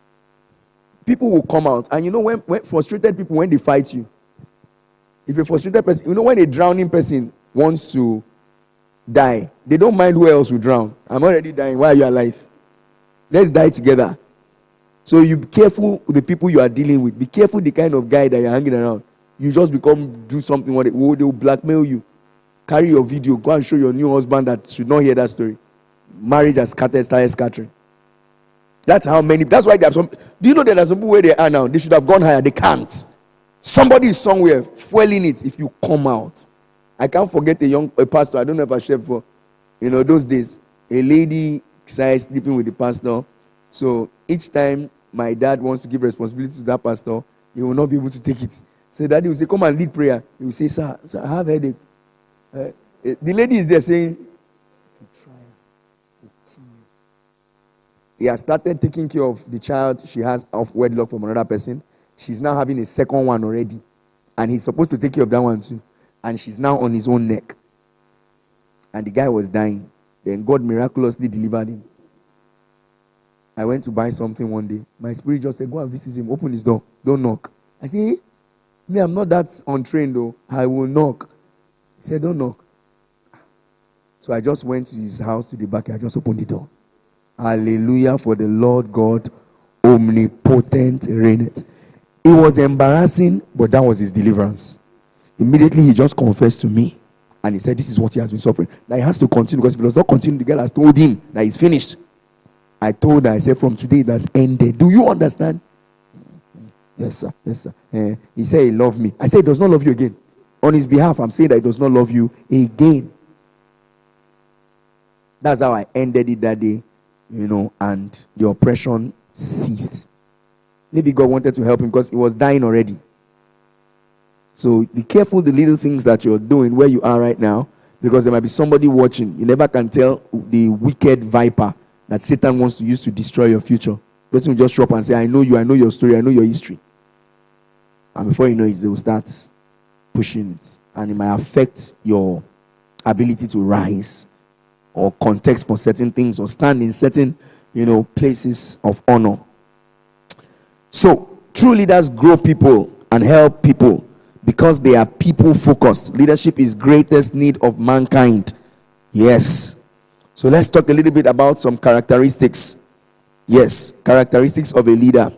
People will come out. And you know when frustrated people, when they fight you, if a frustrated person, you know when a drowning person wants to die, they don't mind who else will drown. I'm already dying. Why are you alive? Let's die together. So you be careful with the people you are dealing with. Be careful the kind of guy that you're hanging around. You just do something what they will blackmail you. Carry your video, go and show your new husband that should not hear that story. Marriage has started scattering. That's how many. That's why there are some. Do you know there are some people where they are now? They should have gone higher. They can't. Somebody is somewhere fueling it. If you come out, I can't forget a pastor. I don't know if I shared for, those days. A lady started sleeping with the pastor. So each time my dad wants to give responsibility to that pastor, he will not be able to take it. So daddy will say, "Come and lead prayer." He will say, "Sir, I have a headache." The lady is there saying, "If you try, we'll kill you." He has started taking care of the child she has of wedlock from another person. She's now having a second one already. And he's supposed to take care of that one too. And she's now on his own neck. And the guy was dying. Then God miraculously delivered him. I went to buy something one day. My spirit just said, "Go and visit him. Open his door. Don't knock." I said, "Hey, me, I'm not that untrained though. I will knock." He said, "Don't knock." So I just went to his house to the back. I just opened the door. Hallelujah, for the Lord God omnipotent reigneth. It was embarrassing, but that was his deliverance. Immediately he just confessed to me. And he said, this is what he has been suffering. Now he has to continue, because if he does not continue, the girl has told him that he's finished. I told her, I said, from today it has ended. Do you understand? Yes, sir. Yes, sir. He said he loved me. I said he does not love you again. On his behalf, I'm saying that he does not love you again. That's how I ended it that day, and the oppression ceased. Maybe God wanted to help him because he was dying already. So be careful the little things that you're doing where you are right now, because there might be somebody watching. You never can tell the wicked viper that Satan wants to use to destroy your future. The person will just show up and say, "I know you, I know your story, I know your history." And before you know it, they will start pushing it. And it might affect your ability to rise or context for certain things or stand in certain, places of honor. So, true leaders grow people and help people because they are people-focused. Leadership is greatest need of mankind. Yes. So, let's talk a little bit about some characteristics. Yes, characteristics of a leader.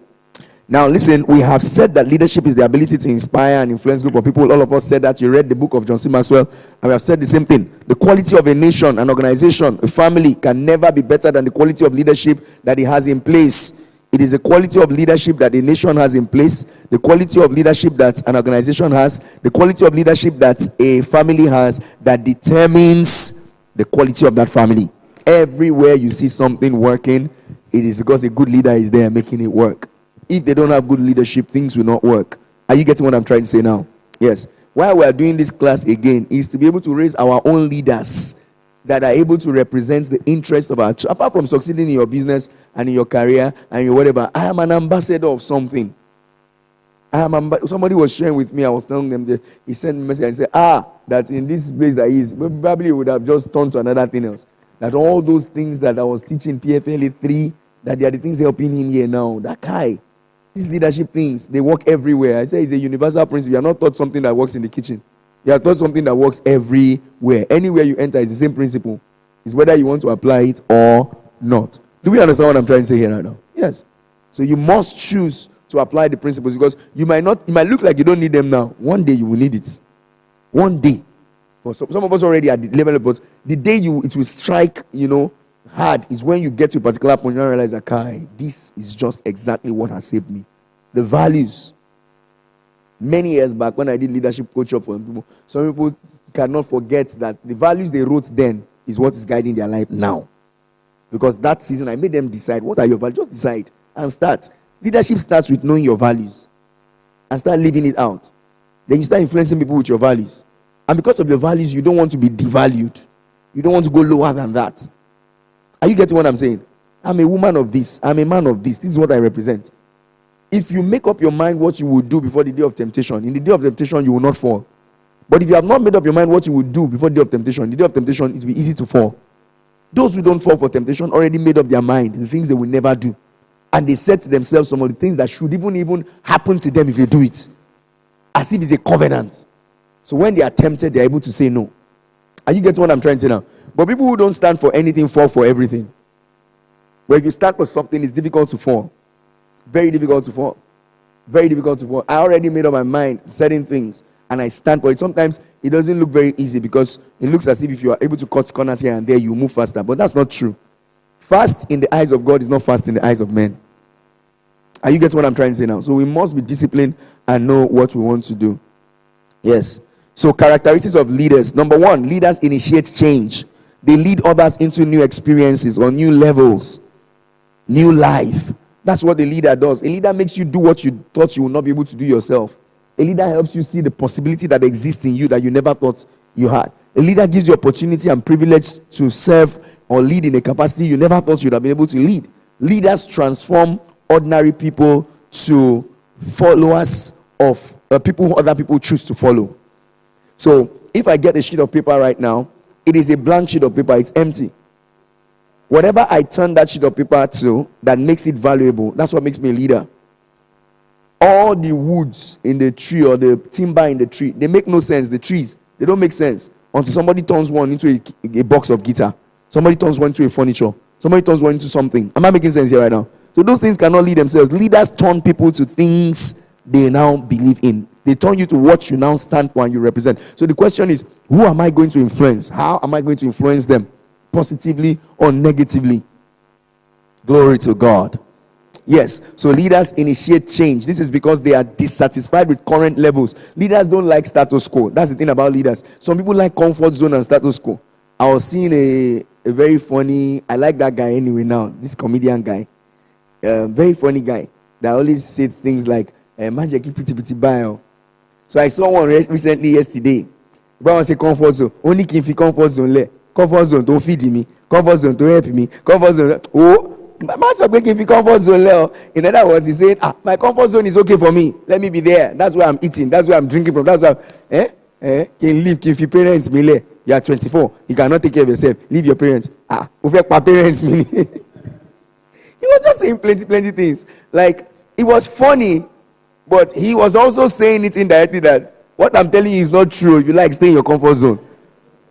Now, listen, we have said that leadership is the ability to inspire and influence a group of people. All of us said that. You read the book of John C. Maxwell, and we have said the same thing. The quality of a nation, an organization, a family can never be better than the quality of leadership that it has in place. It is the quality of leadership that a nation has in place, the quality of leadership that an organization has, the quality of leadership that a family has that determines the quality of that family. Everywhere you see something working, it is because a good leader is there making it work. If they don't have good leadership, things will not work. Are you getting what I'm trying to say now? Yes. Why we are doing this class again is to be able to raise our own leaders that are able to represent the interest of our church. Apart from succeeding in your business and in your career and your whatever, I am an ambassador of something. Somebody was sharing with me, I was telling them, he sent me a message and said, that in this place that he is, probably would have just turned to another thing else. That all those things that I was teaching PFLA 3, that they are the things helping him here now. That guy. These leadership things, they work everywhere. I say it's a universal principle. You are not taught something that works in the kitchen. You are taught something that works everywhere. Anywhere you enter, it's the same principle. It's whether you want to apply it or not. Do we understand what I'm trying to say here right now? Yes. So you must choose to apply the principles because it might look like you don't need them now. One day you will need it. One day. For some of us already at the level, but the day it will strike, hard is when you get to a particular point and realize that, this is just exactly what has saved me. The values. Many years back when I did leadership coach up for people, some people cannot forget that the values they wrote then is what is guiding their life now. Because that season I made them decide, what are your values? Just decide and start. Leadership starts with knowing your values and start living it out. Then you start influencing people with your values. And because of your values, you don't want to be devalued. You don't want to go lower than that. Are you getting what I'm saying? I'm a woman of this. I'm a man of this. This is what I represent. If you make up your mind what you will do before the day of temptation, in the day of temptation, you will not fall. But if you have not made up your mind what you will do before the day of temptation, the day of temptation, it will be easy to fall. Those who don't fall for temptation already made up their mind, the things they will never do. And they set to themselves some of the things that should even happen to them if they do it. As if it's a covenant. So when they are tempted, they are able to say no. Are you getting what I'm trying to say now? But people who don't stand for anything fall for everything. But if you stand for something, it's difficult to fall. Very difficult to fall. Very difficult to fall. I already made up my mind, certain things, and I stand for it. Sometimes it doesn't look very easy because it looks as if you are able to cut corners here and there, you move faster. But that's not true. Fast in the eyes of God is not fast in the eyes of men. Are you getting what I'm trying to say now? So we must be disciplined and know what we want to do. Yes. So characteristics of leaders. Number one, leaders initiate change. They lead others into new experiences or new levels. New life. That's what a leader does. A leader makes you do what you thought you would not be able to do yourself. A leader helps you see the possibility that exists in you that you never thought you had. A leader gives you opportunity and privilege to serve or lead in a capacity you never thought you'd have been able to lead. Leaders transform ordinary people to followers of people who other people choose to follow. So if I get a sheet of paper right now, it is a blank sheet of paper. It's empty. Whatever I turn that sheet of paper to that makes it valuable, that's what makes me a leader. All the woods in the tree or the timber in the tree, they make no sense. The trees, they don't make sense until somebody turns one into a box of guitar. Somebody turns one into a furniture. Somebody turns one into something. Am I making sense here right now? So those things cannot lead themselves. Leaders turn people to things they now believe in. They turn you to what you now stand for and you represent. So the question is, who am I going to influence? How am I going to influence them? Positively or negatively? Glory to God. Yes, so leaders initiate change. This is because they are dissatisfied with current levels. Leaders don't like status quo. That's the thing about leaders. Some people like comfort zone and status quo. I was seeing a very funny, I like that guy anyway now, this comedian guy. Very funny guy that always said things like, so I saw one recently yesterday. But I was a comfort zone. Only if you comfort zone. Comfort zone don't feed me. Comfort zone don't help me. Comfort zone. Oh, my man said if you comfort zone. In other words, he said, my comfort zone is okay for me. Let me be there. That's where I'm eating. That's where I'm drinking from. That's where can live. If your parents me you are 24. You cannot take care of yourself. Leave your parents. Over parents meaning. He was just saying plenty things. Like it was funny, but he was also saying it indirectly that what I'm telling you is not true. If you like, stay in your comfort zone.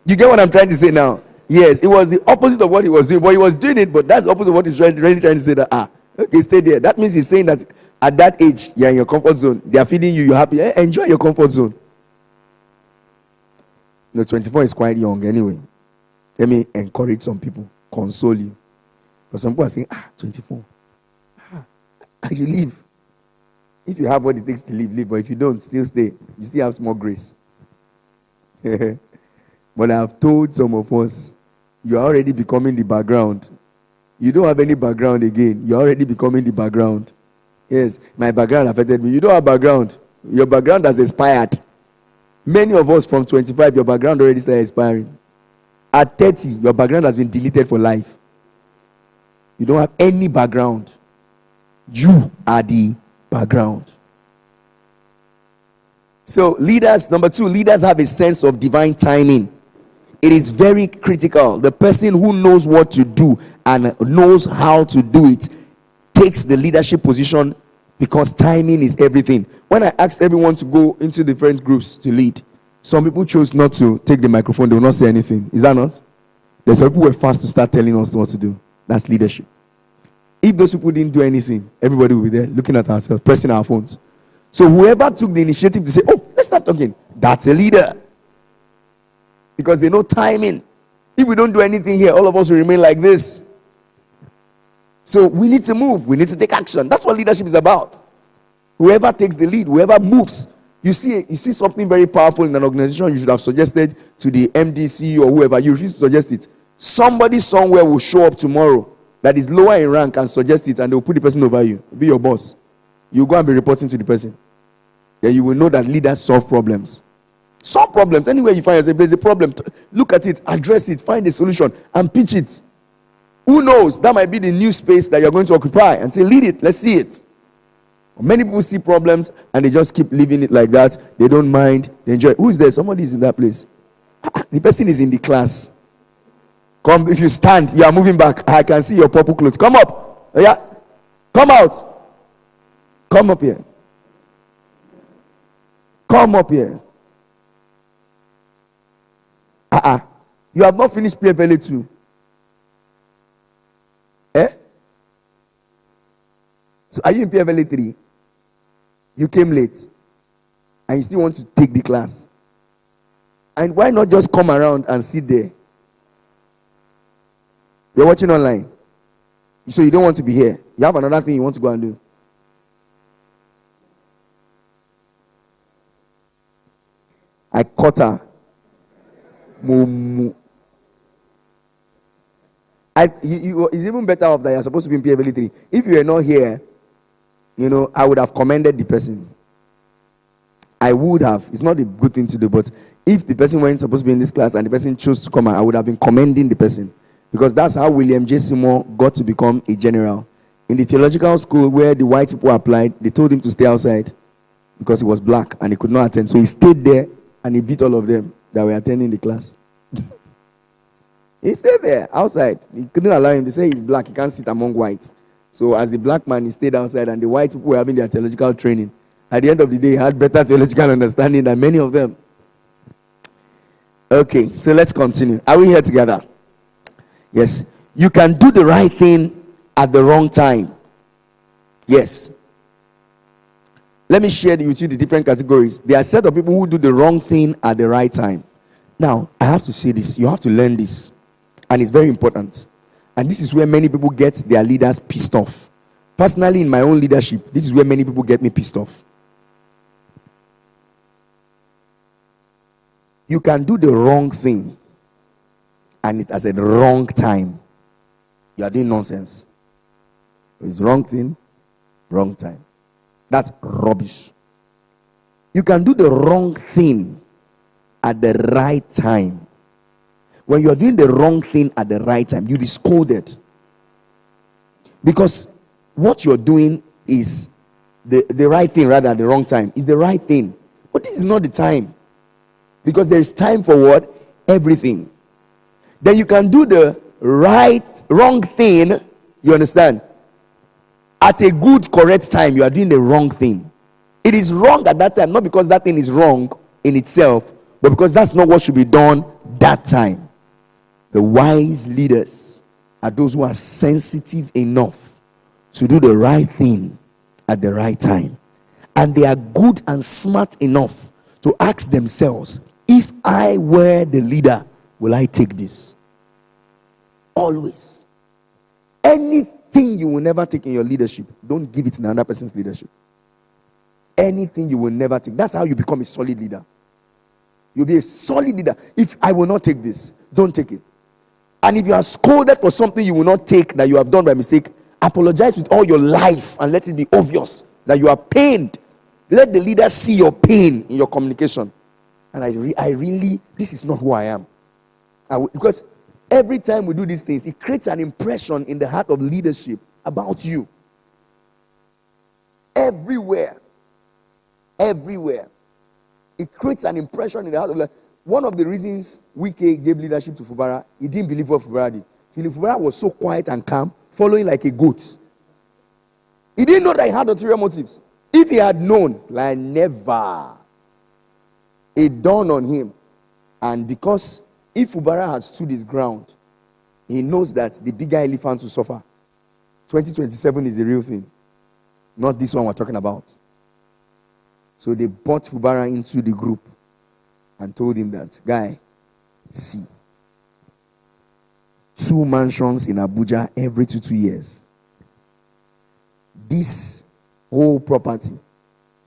You get what I'm trying to say now? Yes, it was the opposite of what he was doing, but he was doing it, but that's the opposite of what he's really trying to say that, Okay, stay there. That means he's saying that at that age, you're in your comfort zone. They are feeding you, you're happy. Enjoy your comfort zone. 24 is quite young anyway. Let me encourage some people, console you. But some people are saying, 24. You leave. If you have what it takes to leave, leave. But if you don't, still stay. You still have small grace. But I have told some of us, you are already becoming the background. You don't have any background again. You're already becoming the background. Yes, my background affected me. You don't have background. Your background has expired. Many of us from 25, your background already started expiring. At 30, your background has been deleted for life. You don't have any background. You are the background. So leaders, number 2, leaders have a sense of divine timing. It is very critical. The person who knows what to do and knows how to do it takes the leadership position, because timing is everything. When I asked everyone to go into different groups to lead, some people chose not to take the microphone. They will not say anything. Is that not? There's some people who were fast to start telling us what to do. That's leadership. If those people didn't do anything, everybody will be there looking at ourselves, pressing our phones. So whoever took the initiative to say, let's start talking, that's a leader. Because they know timing. If we don't do anything here, all of us will remain like this. So we need to move. We need to take action. That's what leadership is about. Whoever takes the lead, whoever moves. You see something very powerful in an organization, you should have suggested to the MDC or whoever. You refuse to suggest it. Somebody somewhere will show up tomorrow that is lower in rank and suggest it, and they will put the person over you. Be your boss. You go and be reporting to the person. Then you will know that leaders solve problems. Solve problems. Anywhere you find yourself, if there's a problem, look at it, address it, find a solution, and pitch it. Who knows? That might be the new space that you're going to occupy, and say, lead it, let's see it. Many people see problems and they just keep leaving it like that. They don't mind. They enjoy it. Who is there? Somebody is in that place. The person is in the class. Come, if you stand, you are moving back. I can see your purple clothes. Come up. Yeah. Come out. Come up here. Come up here. You have not finished PFLA 2. So are you in PFLA 3? You came late. And you still want to take the class. And why not just come around and sit there? You're watching online. So you don't want to be here. You have another thing you want to go and do. I caught her. Mumu. It's even better off that you're supposed to be in PFLA 3. If you were not here, I would have commended the person. I would have. It's not a good thing to do, but if the person weren't supposed to be in this class and the person chose to come, I would have been commending the person. Because that's how William J. Seymour got to become a general. In the theological school where the white people applied, they told him to stay outside because he was black and he could not attend. So he stayed there and he beat all of them that were attending the class. He stayed there outside. He couldn't allow him. They say he's black. He can't sit among whites. So as the black man, he stayed outside, and the white people were having their theological training. At the end of the day, he had better theological understanding than many of them. Okay, so let's continue. Are we here together? Yes. You can do the right thing at the wrong time. Yes. Let me share with you the different categories. There are a set of people who do the wrong thing at the right time. Now, I have to say this. You have to learn this. And it's very important. And this is where many people get their leaders pissed off. Personally, in my own leadership, this is where many people get me pissed off. You can do the wrong thing, and it has a wrong time. You are doing nonsense. It's wrong thing, wrong time. That's rubbish. You can do the wrong thing at the right time. When you are doing the wrong thing at the right time, you'll be scolded. Because what you're doing is the right thing rather at the wrong time. It's the right thing. But this is not the time. Because there is time for what? Everything. Then you can do the wrong thing, you understand? At a good, correct time, you are doing the wrong thing. It is wrong at that time, not because that thing is wrong in itself, but because that's not what should be done that time. The wise leaders are those who are sensitive enough to do the right thing at the right time. And they are good and smart enough to ask themselves, if I were the leader, will I take this? Always. Anything you will never take in your leadership, don't give it in another person's leadership. Anything you will never take. That's how you become a solid leader. You'll be a solid leader. If I will not take this, don't take it. And if you are scolded for something you will not take that you have done by mistake, apologize with all your life and let it be obvious that you are pained. Let the leader see your pain in your communication. And I really, this is not who I am. Because every time we do these things, it creates an impression in the heart of leadership about you. Everywhere. It creates an impression in the heart of leadership. One of the reasons Wike gave leadership to Fubara, he didn't believe what Fubara did. Fubara was so quiet and calm, following like a goat. He didn't know that he had ulterior motives. If he had known, like never, it dawned on him. And because if Fubara had stood his ground, he knows that the bigger elephant will suffer. 2027 is the real thing, not this one we're talking about. So they brought Fubara into the group and told him that, guy, see, 2 mansions in Abuja every 2 years. This whole property,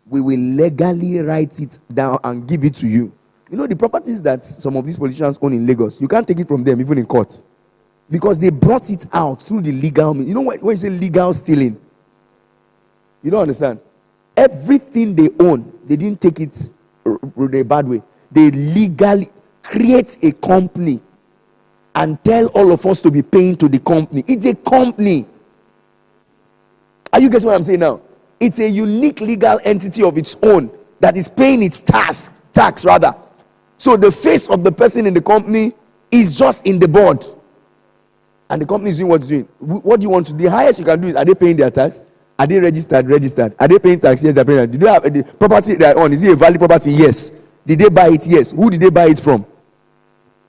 we will legally write it down and give it to you. You know the properties that some of these politicians own in Lagos, you can't take it from them even in court. Because they brought it out through the legal means. You know when you say legal stealing? You don't understand. Everything they own, they didn't take it in a bad way. They legally create a company and tell all of us to be paying to the company. It's a company. Are you getting what I'm saying now? It's a unique legal entity of its own that is paying its tax rather. So the face of the person in the company is just in the board. And the company is doing what it's doing. What do you want to do? The highest you can do is, are they paying their tax? Are they registered? Registered. Are they paying tax? Yes, they're paying. Did they have the property they are on? Is it a valid property? Yes. Did they buy it? Yes. Who did they buy it from?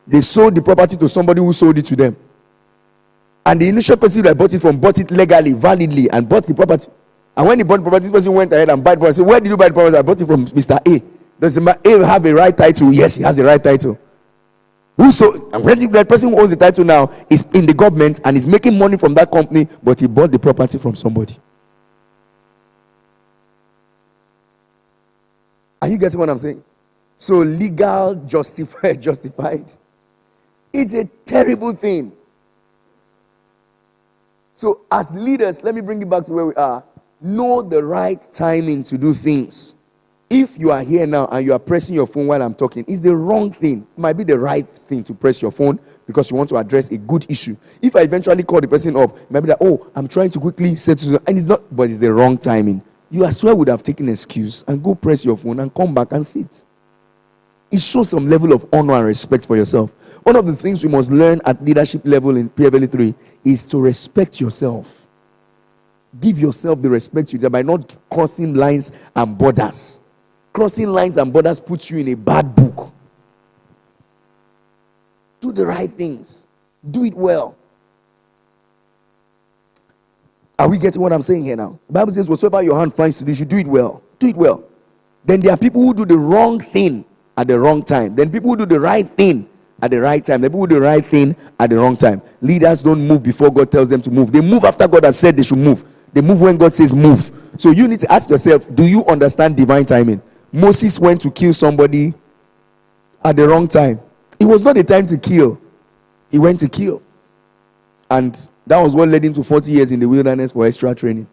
They sold the property to somebody who sold it to them. And the initial person that bought it from bought it legally, validly, and bought the property. And when he bought the property, this person went ahead and bought the property. Said, where did you buy the property? I bought it from Mr. A. Does A have a right title? Yes, he has a right title. And when that person who owns the title now is in the government and is making money from that company, but he bought the property from somebody. Are you getting what I'm saying? So legal, justified. It's a terrible thing. So as leaders, let me bring it back to where we are. Know the right timing to do things. If you are here now and you are pressing your phone while I'm talking, it's the wrong thing. It might be the right thing to press your phone because you want to address a good issue. If I eventually call the person up, it might be that, oh, I'm trying to quickly settle, and it's not, but it's the wrong timing. You as well would have taken an excuse and go press your phone and come back and sit. It shows some level of honor and respect for yourself. One of the things we must learn at leadership level in PFLA 3 is to respect yourself. Give yourself the respect you deserve by not crossing lines and borders. Crossing lines and borders puts you in a bad book. Do the right things. Do it well. Are we getting what I'm saying here now? The Bible says, whatsoever your hand finds to do, you should do it well. Do it well. Then there are people who do the wrong thing at the wrong time. Then people who do the right thing at the right time. Then people who do the right thing at the wrong time. Leaders don't move before God tells them to move. They move after God has said they should move. They move when God says move. So you need to ask yourself, do you understand divine timing? Moses went to kill somebody at the wrong time. It was not the time to kill. He went to kill. And that was what led him to 40 years in the wilderness for extra training.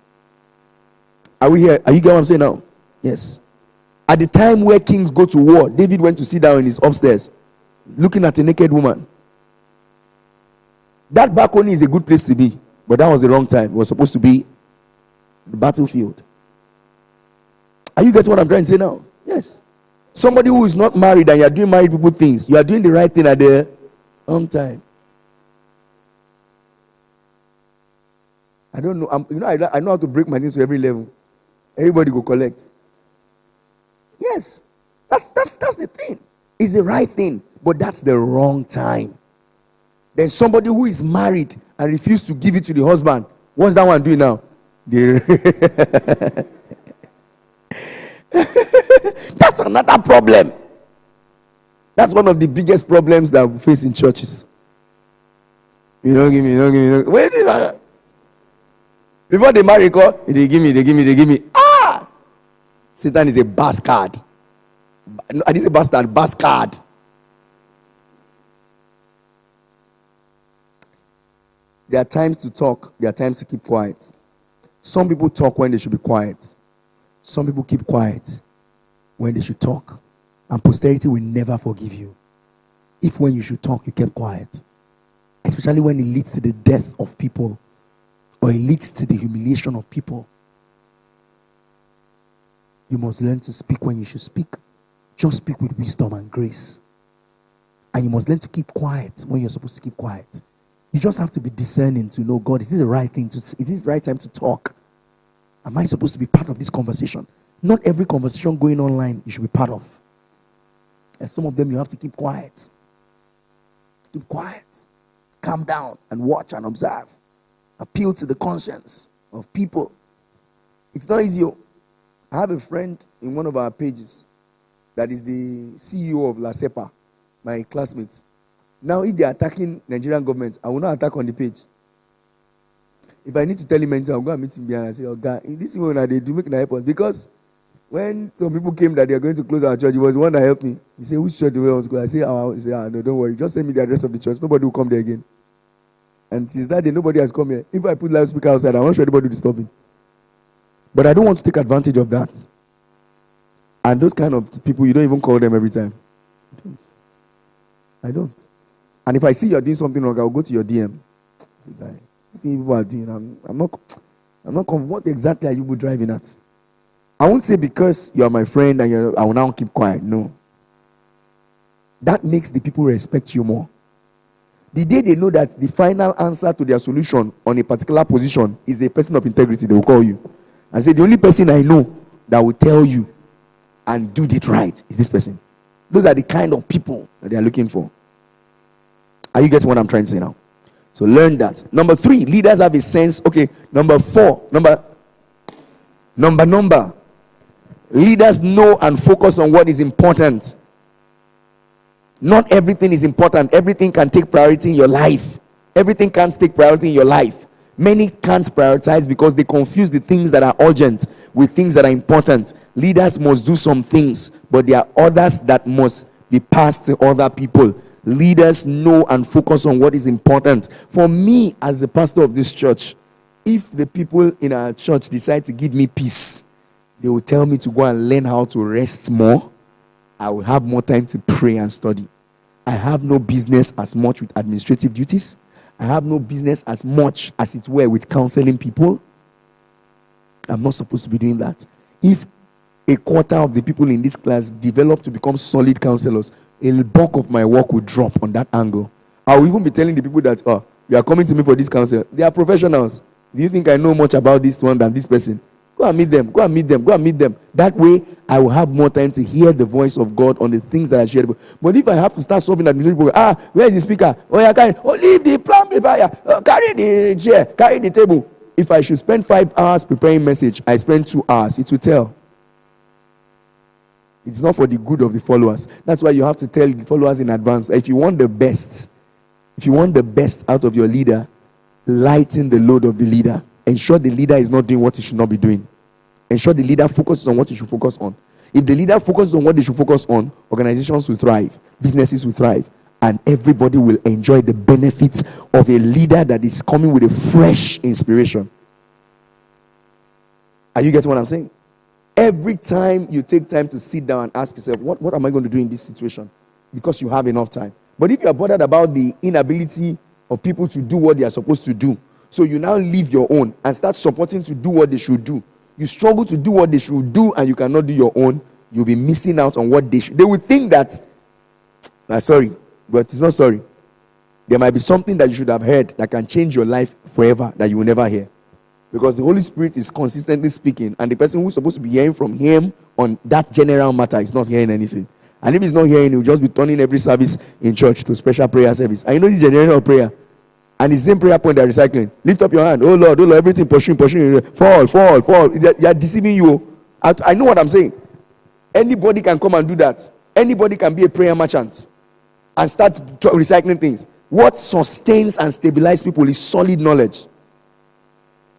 Are we here? Are you getting what I'm saying now? Yes. At the time where kings go to war, David went to sit down in his upstairs, looking at a naked woman. That balcony is a good place to be, but that was the wrong time. It was supposed to be the battlefield. Are you getting what I'm trying to say now? Yes. Somebody who is not married and you are doing married people things, you are doing the right thing at the wrong time. I don't know. I know how to break my things to every level. Everybody go collect. Yes. That's the thing. It's the right thing, but that's the wrong time. There's somebody who is married and refused to give it to the husband. What's that one doing now? That's another problem. That's one of the biggest problems that we face in churches. You don't give me, you don't give me. You don't. Wait, before they marry, they give me. Ah! Satan is a bastard. I didn't say bastard, bastard. There are times to talk, there are times to keep quiet. Some people talk when they should be quiet. Some people keep quiet when they should talk. And posterity will never forgive you if when you should talk, you kept quiet. Especially when it leads to the death of people or it leads to the humiliation of people. You must learn to speak when you should speak. Just speak with wisdom and grace. And you must learn to keep quiet when you're supposed to keep quiet. You just have to be discerning to know, God, is this the right thing to say? Is this the right time to talk? Am I supposed to be part of this conversation? Not every conversation going online you should be part of. And some of them you have to keep quiet. Keep quiet. Calm down and watch and observe. Appeal to the conscience of people. It's not easy. I have a friend in one of our pages that is the CEO of La Cepa, my classmates. Now, if they are attacking Nigerian government, I will not attack on the page. If I need to tell him anything, I'll go and meet him behind and say, oh God, in this way they do make an help us. Because when some people came that they are going to close our church, he was the one that helped me. He said, which church do we want to go? I say, he said, no, don't worry. Just send me the address of the church. Nobody will come there again. And since that day, nobody has come here. If I put loudspeaker outside, I'm not sure anybody will disturb me. But I don't want to take advantage of that. And those kind of people, you don't even call them every time. I don't. And if I see you're doing something wrong, I'll go to your DM. Say, guy, this thing people are doing, I'm not what exactly are you driving at? I won't say because you are my friend and I will now keep quiet. No. That makes the people respect you more. The day they know that the final answer to their solution on a particular position is a person of integrity, they will call you and say, the only person I know that will tell you and do it right is this person. Those are the kind of people that they are looking for. Are you getting what I'm trying to say now? So learn that. Number 3, leaders have a sense. Okay, number 4. Number. Leaders know and focus on what is important. Not everything is important. Everything can take priority in your life. Everything can't take priority in your life. Many can't prioritize because they confuse the things that are urgent with things that are important. Leaders must do some things, but there are others that must be passed to other people. Leaders know and focus on what is important. For me, as the pastor of this church, if the people in our church decide to give me peace, they will tell me to go and learn how to rest more. I will have more time to pray and study. I have no business as much with administrative duties. I have no business as much as it were with counseling people. I'm not supposed to be doing that. If a quarter of the people in this class develop to become solid counselors, a bulk of my work will drop on that angle. I will even be telling the people that, you are coming to me for this counsel. They are professionals. Do you think I know much about this one than this person? Go and meet them. That way, I will have more time to hear the voice of God on the things that I share. But if I have to start solving administrative problem, where is the speaker? Leave the amplifier. Carry the chair. Carry the table. If I should spend 5 hours preparing message, I spend 2 hours. It will tell. It's not for the good of the followers. That's why you have to tell the followers in advance. If you want the best out of your leader, lighten the load of the leader. Ensure the leader is not doing what he should not be doing. Ensure the leader focuses on what he should focus on. If the leader focuses on what they should focus on, organizations will thrive, businesses will thrive, and everybody will enjoy the benefits of a leader that is coming with a fresh inspiration. Are you getting what I'm saying? Every time you take time to sit down and ask yourself, what am I going to do in this situation? Because you have enough time. But if you are bothered about the inability of people to do what they are supposed to do, so you now leave your own and start supporting to do what they should do. You struggle to do what they should do and you cannot do your own. You'll be missing out on what they should. They will think that, sorry, but it's not sorry. There might be something that you should have heard that can change your life forever that you will never hear. Because the Holy Spirit is consistently speaking, and the person who's supposed to be hearing from him on that general matter is not hearing anything. And if he's not hearing, he'll just be turning every service in church to special prayer service. I know this is a general prayer. And it's the same prayer point they're recycling. Lift up your hand. Oh Lord, everything pushing. Fall. They are deceiving you. I know what I'm saying. Anybody can come and do that. Anybody can be a prayer merchant and start recycling things. What sustains and stabilizes people is solid knowledge.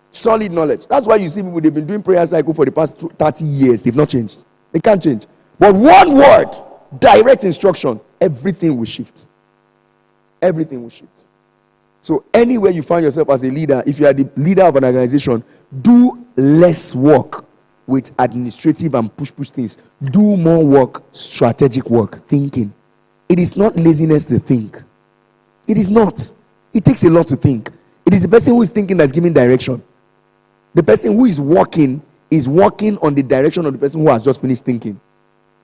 Solid knowledge. That's why you see people, they've been doing prayer cycle for the past 30 years. They've not changed. They can't change. But one word, direct instruction, everything will shift. Everything will shift. So anywhere you find yourself as a leader, if you are the leader of an organization, do less work with administrative and push things. Do more work, strategic work, thinking. It is not laziness to think. It is not. It takes a lot to think. It is the person who is thinking that's giving direction. The person who is walking on the direction of the person who has just finished thinking.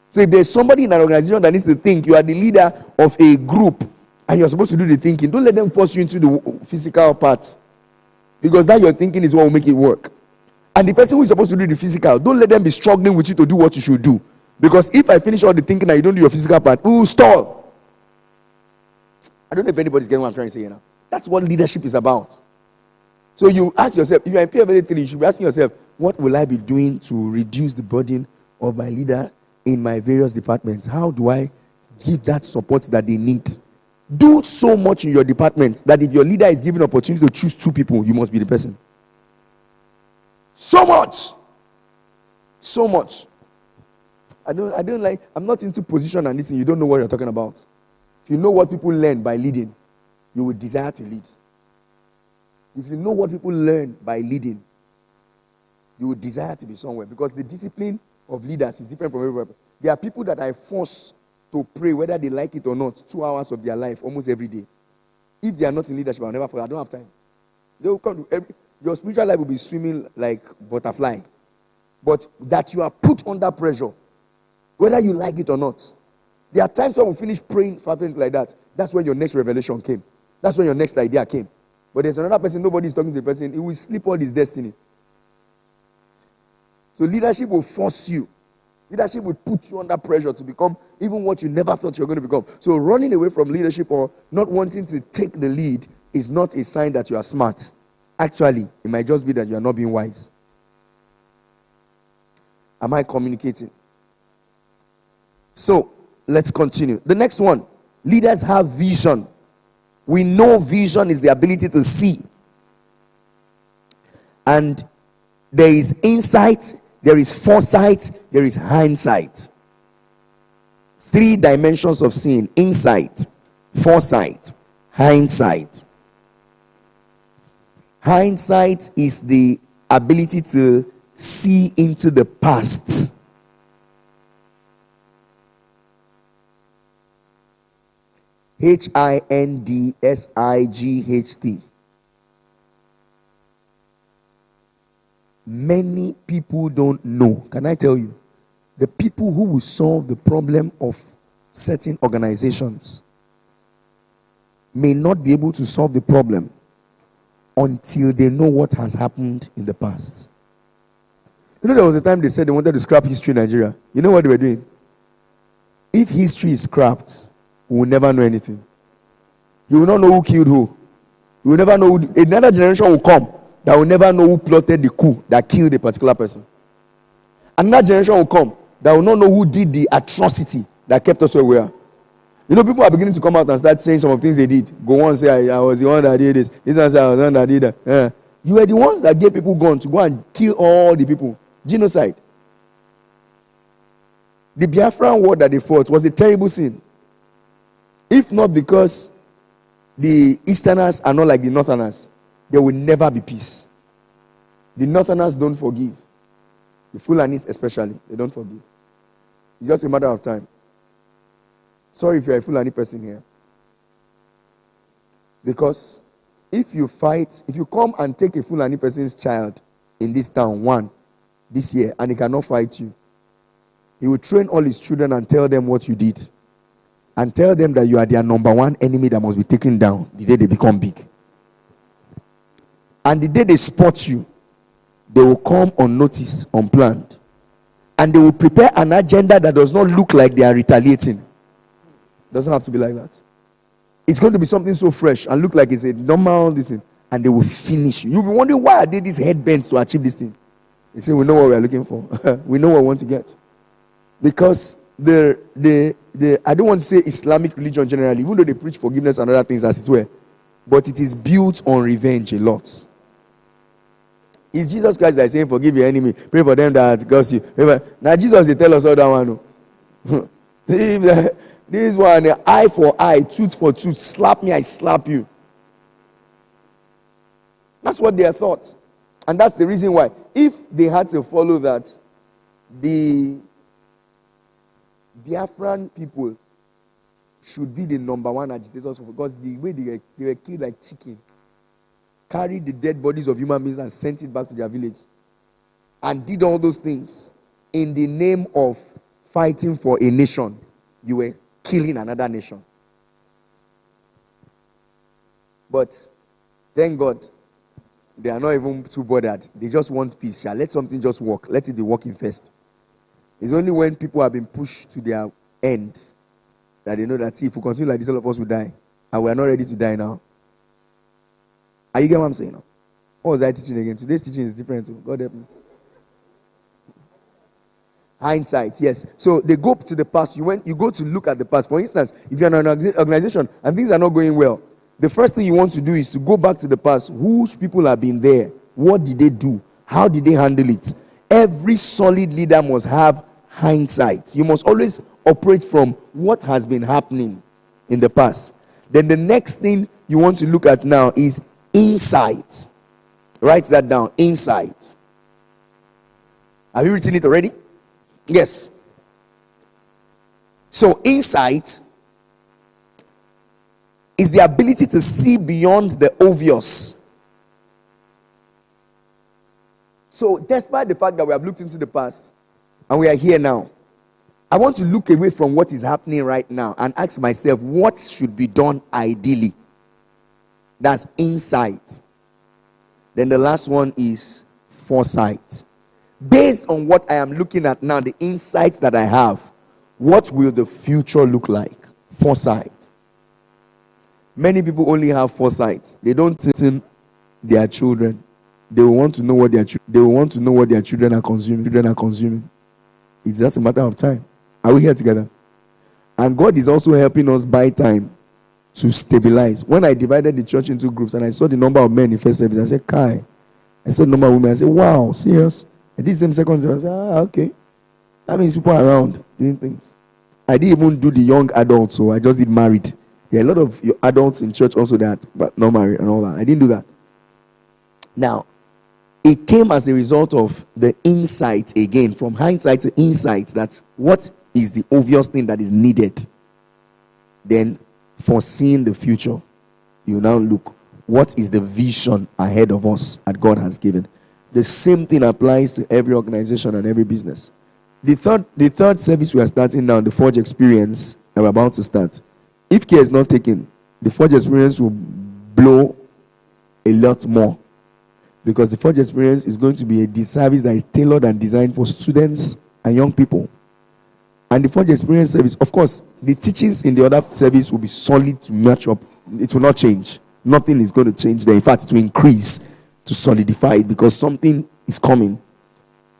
So if there's somebody in an organization that needs to think, you are the leader of a group and you're supposed to do the thinking. Don't let them force you into the physical part, because that your thinking is what will make it work. And the person who is supposed to do the physical, don't let them be struggling with you to do what you should do. Because if I finish all the thinking and you don't do your physical part, we will stall. I don't know if anybody's getting what I'm trying to say now. That's what leadership is about. So you ask yourself, if you're in PFLA 3, you should be asking yourself, what will I be doing to reduce the burden of my leader in my various departments? How do I give that support that they need? Do so much in your department that if your leader is given opportunity to choose 2 people, you must be the person. So much. I'm not into position and this, and you don't know what you're talking about. If you know what people learn by leading, you will desire to lead. If you know what people learn by leading, you will desire to be somewhere, because the discipline of leaders is different from everybody. There are people that are forced to pray, whether they like it or not, 2 hours of their life almost every day. If they are not in leadership, I'll never forget. I don't have time. They will come to your spiritual life will be swimming like butterfly. But that you are put under pressure, whether you like it or not. There are times when we finish praying fervently like that. That's when your next revelation came. That's when your next idea came. But there's another person, nobody is talking to the person. He will sleep all his destiny. So leadership will force you. Leadership will put you under pressure to become even what you never thought you were going to become. So running away from leadership or not wanting to take the lead is not a sign that you are smart. Actually, it might just be that you are not being wise. Am I communicating? So, let's continue. The next one. Leaders have vision. We know vision is the ability to see. And there is insight, there is foresight, there is hindsight. 3 dimensions of seeing: insight, foresight, hindsight. Hindsight is the ability to see into the past. Hindsight. Many people don't know. Can I tell you? The people who will solve the problem of certain organizations may not be able to solve the problem until they know what has happened in the past. You know, there was a time they said they wanted to scrap history in Nigeria. You know what they were doing? If history is scrapped, we will never know anything. You will not know who killed who. You will never know who. Another generation will come that will never know who plotted the coup that killed a particular person. Another generation will come that will not know who did the atrocity that kept us where we are. You know, people are beginning to come out and start saying some of the things they did. Go on, say, I was the one that did this. This one say, I was the one that did that. Yeah. You were the ones that gave people guns to go and kill all the people. Genocide. The Biafran war that they fought was a terrible sin. If not because the Easterners are not like the Northerners, there will never be peace. The Northerners don't forgive. The Fulanis especially, they don't forgive. It's just a matter of time. Sorry if you're a Fulani person here. Because if you come and take a Fulani person's child in this town, this year, and he cannot fight you, he will train all his children and tell them what you did. And tell them that you are their number 1 enemy that must be taken down the day they become big. And the day they spot you, they will come unnoticed, unplanned. And they will prepare an agenda that does not look like they are retaliating. Doesn't have to be like that. It's going to be something so fresh and look like it's a normal this thing, and they will finish you. You'll be wondering, why are they these headbands to achieve this thing? They say, we know what we are looking for. We know what we want to get. Because the I don't want to say Islamic religion generally, even though they preach forgiveness and other things as it were, but it is built on revenge a lot. It's Jesus Christ that is saying, forgive your enemy, pray for them that curse you. Now Jesus, they tell us all that one. This one, eye for eye, tooth for tooth, slap me, I slap you. That's what they thought. And that's the reason why, if they had to follow that, the Biafran people should be the number one agitators, because the way they were killed like chicken, carried the dead bodies of human beings and sent it back to their village, and did all those things in the name of fighting for a nation. You were killing another nation. But thank God, they are not even too bothered. They just want peace. Let something just work. Let it be working first. It's only when people have been pushed to their end that they know that, see, if we continue like this, all of us will die. And we are not ready to die now. Are you getting what I'm saying now? What was I teaching again? Today's teaching is different too. God help me. Hindsight, yes. So they go to the past. You go to look at the past. For instance, if you're in an organization and things are not going well, the first thing you want to do is to go back to the past. Which people have been there? What did they do? How did they handle it? Every solid leader must have hindsight. You must always operate from what has been happening in the past. Then the next thing you want to look at now is insight. Write that down. Insight. Have you written it already? Yes. So insight is the ability to see beyond the obvious. So despite the fact that we have looked into the past and we are here now, I want to look away from what is happening right now and ask myself, what should be done ideally? That's insight. Then the last one is foresight. Based on what I am looking at now, the insights that I have, what will the future look like? Foresight. Many people only have foresight. They don't think their children. They will want to know what their children are consuming. It's just a matter of time. Are we here together? And God is also helping us buy time to stabilize. When I divided the church into groups and I saw the number of men in first service, I said, Kai. I saw the number of women. I said, wow, serious? And this same second service, I said, okay. That means people are around doing things. I didn't even do the young adults, so I just did married. There are a lot of adults in church also that, but not married and all that. I didn't do that. Now, it came as a result of the insight again, from hindsight to insight, that what is the obvious thing that is needed. Then, foreseeing the future, you now look, what is the vision ahead of us that God has given? The same thing applies to every organization and every business. The third service we are starting now, the Forge Experience, that we're about to start. If care is not taken, the Forge Experience will blow a lot more. Because the Forge Experience is going to be a service that is tailored and designed for students and young people. And the Forge Experience service, of course, the teachings in the other service will be solid to match up. It will not change. Nothing is going to change there. In fact, it will increase to solidify it because something is coming.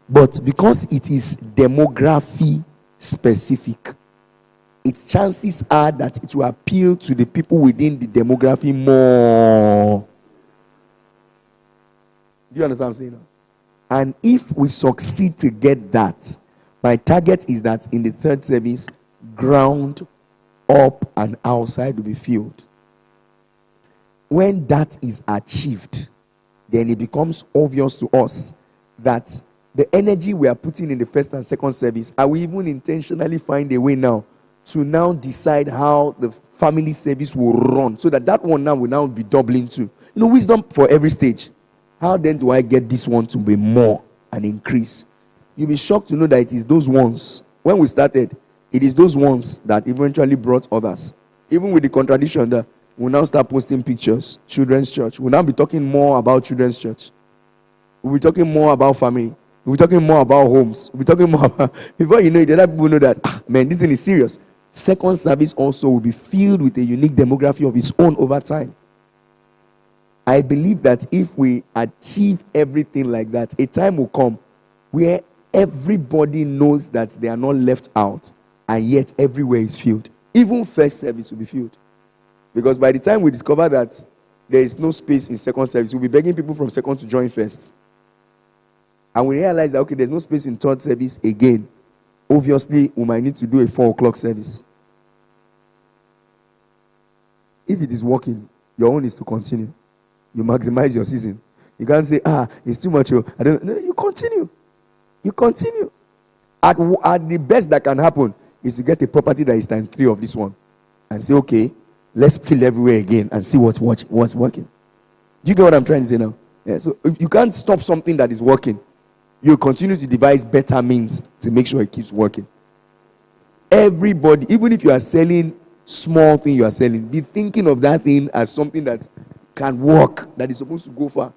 But because it is demography specific, its chances are that it will appeal to the people within the demography more. Do you understand what I'm saying now? And if we succeed to get that, my target is that in the third service, ground, up, and outside will be filled. When that is achieved, then it becomes obvious to us that the energy we are putting in the first and second service, I will even intentionally find a way now to now decide how the family service will run, so that one now will now be doubling too. Wisdom for every stage. How then do I get this one to be more and increase? You'll be shocked to know that it is those ones. When we started, it is those ones that eventually brought others. Even with the contradiction that we'll now start posting pictures, children's church. We'll now be talking more about children's church. We'll be talking more about family. We'll be talking more about homes. We'll be talking more about, before you know it, the other people know that, man, this thing is serious. second service also will be filled with a unique demography of its own over time. I believe that if we achieve everything like that, a time will come where everybody knows that they are not left out, and yet everywhere is filled. Even first service will be filled. Because by the time we discover that there is no space in second service, we'll be begging people from second to join first. And we realize that, okay, there's no space in third service again. Obviously, we might need to do a 4 o'clock service. If it is working, your own is to continue. You maximize your season. You can't say, it's too much. I don't. No, you continue. You continue. At the best that can happen is to get a property that is times 3 of this one. And say, okay, let's fill everywhere again and see what's working. Do you get what I'm trying to say now? Yeah, so if you can't stop something that is working, you continue to devise better means to make sure it keeps working. Everybody, even if you are selling small thing you are selling, be thinking of that thing as something that can work, that is supposed to go far.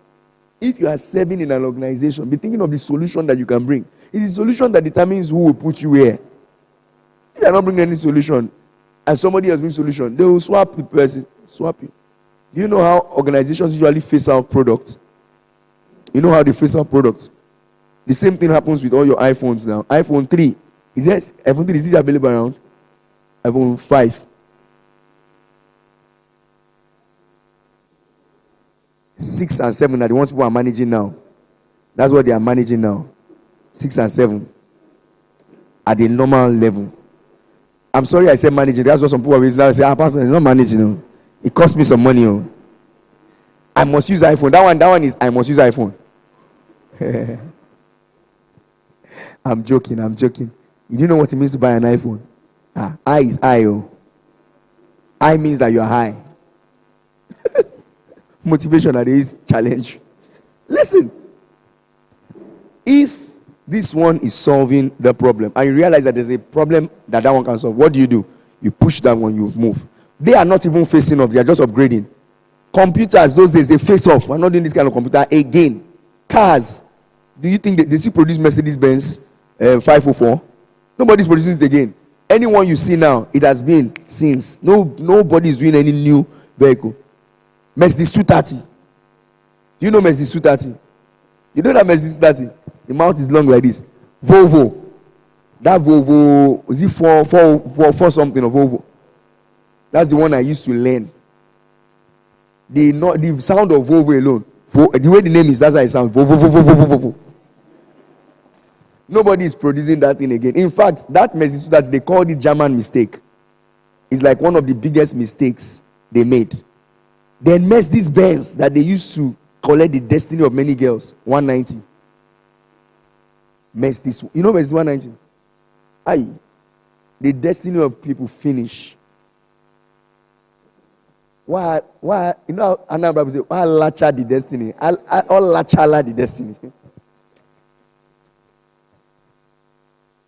If you are serving in an organization, be thinking of the solution that you can bring. It is the solution that determines who will put you where. If you are not bringing any solution, and somebody else brings solution, they will swap the person. Swap you. Do you know how organizations usually face out products? You know how they face out products? The same thing happens with all your iPhones now. iPhone 3. iPhone 3 is available around? iPhone 5. 6 and 7 are the ones people are managing now. That's what they are managing now. 6 and 7 at the normal level. I'm sorry I said managing. That's what some people are raising now. Say, Pastor, it's not managing. No. It cost me some money. Oh. I must use iPhone. That one is I must use iPhone. I'm joking. You do know what it means to buy an iPhone? I is I. Oh. I means that you are high. Motivation that is challenge. Listen. If this one is solving the problem and you realize that there's a problem that one can solve, what do? You push that one, you move. They are not even facing off, they are just upgrading. Computers, those days, they face off. We're not doing this kind of computer again. Cars. Do you think they still produce Mercedes-Benz 504? Nobody's producing it again. Anyone you see now, it has been since. Nobody is doing any new vehicle. Mercedes 230. Do you know Mercedes 230? You know that Mercedes 230? The mouth is long like this. Volvo. That Volvo, is it 4 something of Volvo? That's the one I used to learn. The sound of Volvo alone. The way the name is, that's how it sounds. Volvo. Nobody is producing that thing again. In fact, that Mercedes that they called it German mistake. It's like one of the biggest mistakes they made. Then Mercedes-Benz that they used to collect the destiny of many girls, 190. Mercedes, you know Mercedes 190? Aye. The destiny of people finish. Why you know how Anambra say, why lacha the destiny? All lachala the destiny.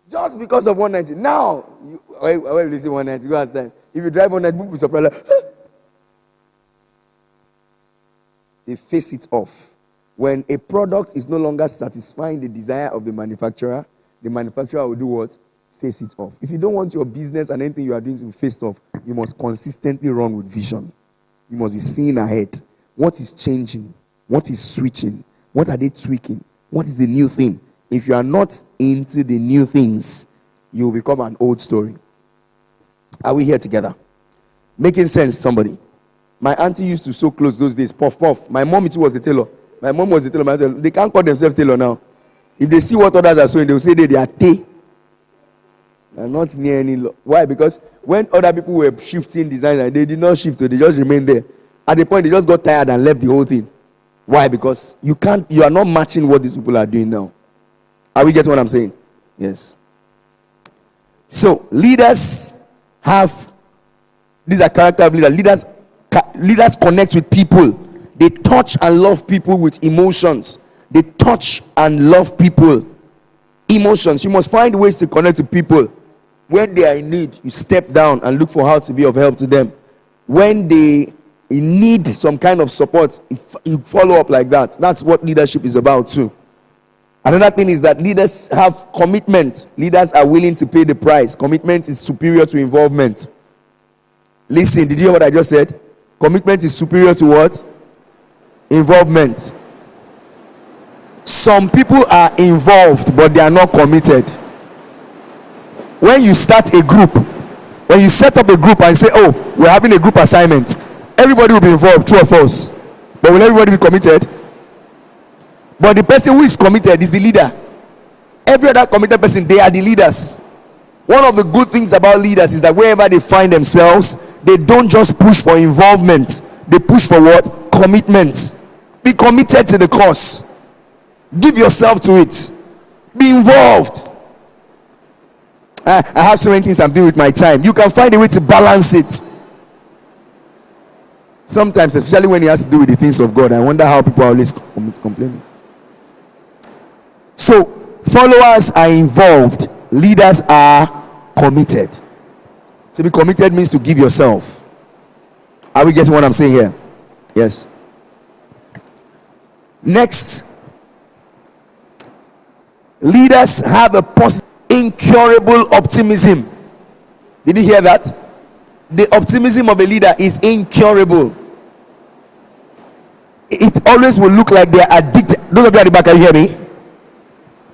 Just because of 190. Now, why will you say 190? Go ask them. If you drive 190, people will surprise like, they face it off. When a product is no longer satisfying the desire of the manufacturer will do what? Face it off. If you don't want your business and anything you are doing to be faced off, you must consistently run with vision. You must be seeing ahead. What is changing? What is switching? What are they tweaking? What is the new thing? If you are not into the new things, you will become an old story. Are we here together? Making sense, somebody? My auntie used to sew clothes those days. Puff. My mom too was a tailor. My mom was a tailor. They can't call themselves tailor now. If they see what others are sewing, they will say they are tay. They're not near any law. Why? Because when other people were shifting designs, they did not shift, they just remained there. At the point, they just got tired and left the whole thing. Why? Because you are not matching what these people are doing now. Are we getting what I'm saying? Yes. So, leaders these are character of leaders. Leaders connect with people. They touch and love people with emotions. They touch and love people. Emotions. You must find ways to connect with people. When they are in need, you step down and look for how to be of help to them. When they need some kind of support, you follow up like that. That's what leadership is about too. Another thing is that leaders have commitment. Leaders are willing to pay the price. Commitment is superior to involvement. Listen, did you hear what I just said? Commitment is superior to what? Involvement. Some people are involved, but they are not committed. When you start a group, when you set up a group and say, oh, we're having a group assignment, everybody will be involved, true or false? But will everybody be committed? But the person who is committed is the leader. Every other committed person, they are the leaders. One of the good things about leaders is that wherever they find themselves, they don't just push for involvement. They push for what? Commitment. Be committed to the cause. Give yourself to it. Be involved. I have so many things I'm doing with my time. You can find a way to balance it. Sometimes, especially when it has to do with the things of God, I wonder how people are always complaining. So, followers are involved. Leaders are committed. To be committed means to give yourself. Are we getting what I'm saying here? Yes. Next. Leaders have a positive, incurable optimism. Did you hear that? The optimism of a leader is incurable. It always will look like they are addicted. Those of you at the back, can you hear me?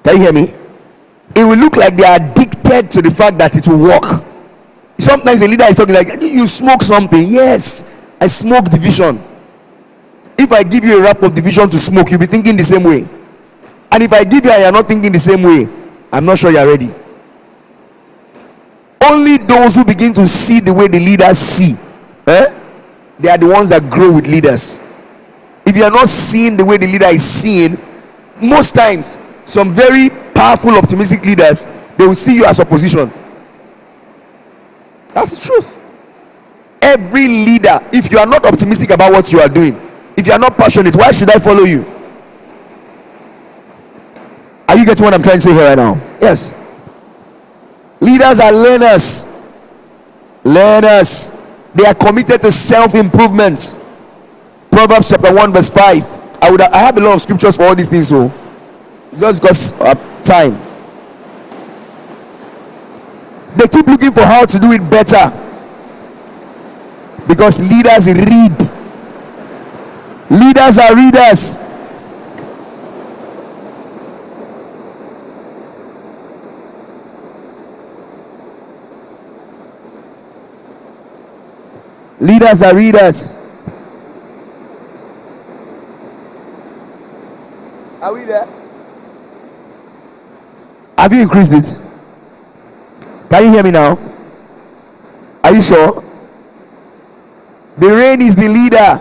Can you hear me? It will look like they are addicted to the fact that it will work. Sometimes a leader is talking like, you smoke something. Yes, I smoke division. If I give you a wrap of division to smoke, you'll be thinking the same way. And if I give you and you're not thinking the same way, I'm not sure you're ready. Only those who begin to see the way the leaders see, they are the ones that grow with leaders. If you are not seeing the way the leader is seeing, most times, some very powerful, optimistic leaders, they will see you as opposition. That's the truth. Every leader, if you are not optimistic about what you are doing, if you are not passionate, why should I follow you? Are you getting what I'm trying to say here right now? Yes. Leaders are learners. Learners. They are committed to self-improvement. Proverbs chapter 1 verse 5. I have a lot of scriptures for all these things, so just because of time. They keep looking for how to do it better. Because leaders read. Leaders are readers. Leaders are readers. Are we there? Have you increased it? Can you hear me now? Are you sure? The rain is the leader.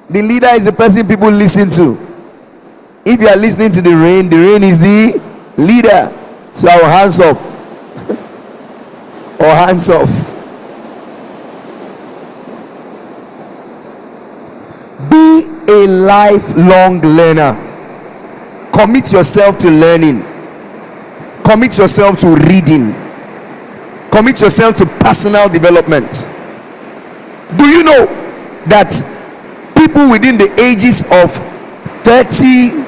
The leader is the person people listen to. If you are listening to the rain is the leader. So our hands up. Or hands off. Be a lifelong learner. Commit yourself to learning. Commit yourself to reading. Commit yourself to personal development. Do you know that people within the ages of 30,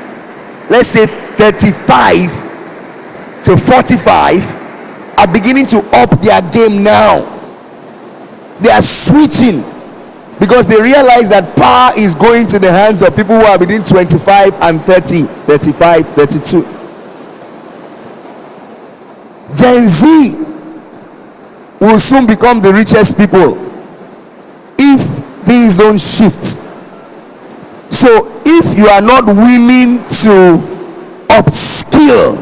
let's say 35 to 45 are beginning to up their game now? They are switching because they realize that power is going to the hands of people who are between 25 and 30, 35, 32. Gen Z will soon become the richest people if things don't shift. So if you are not willing to upskill,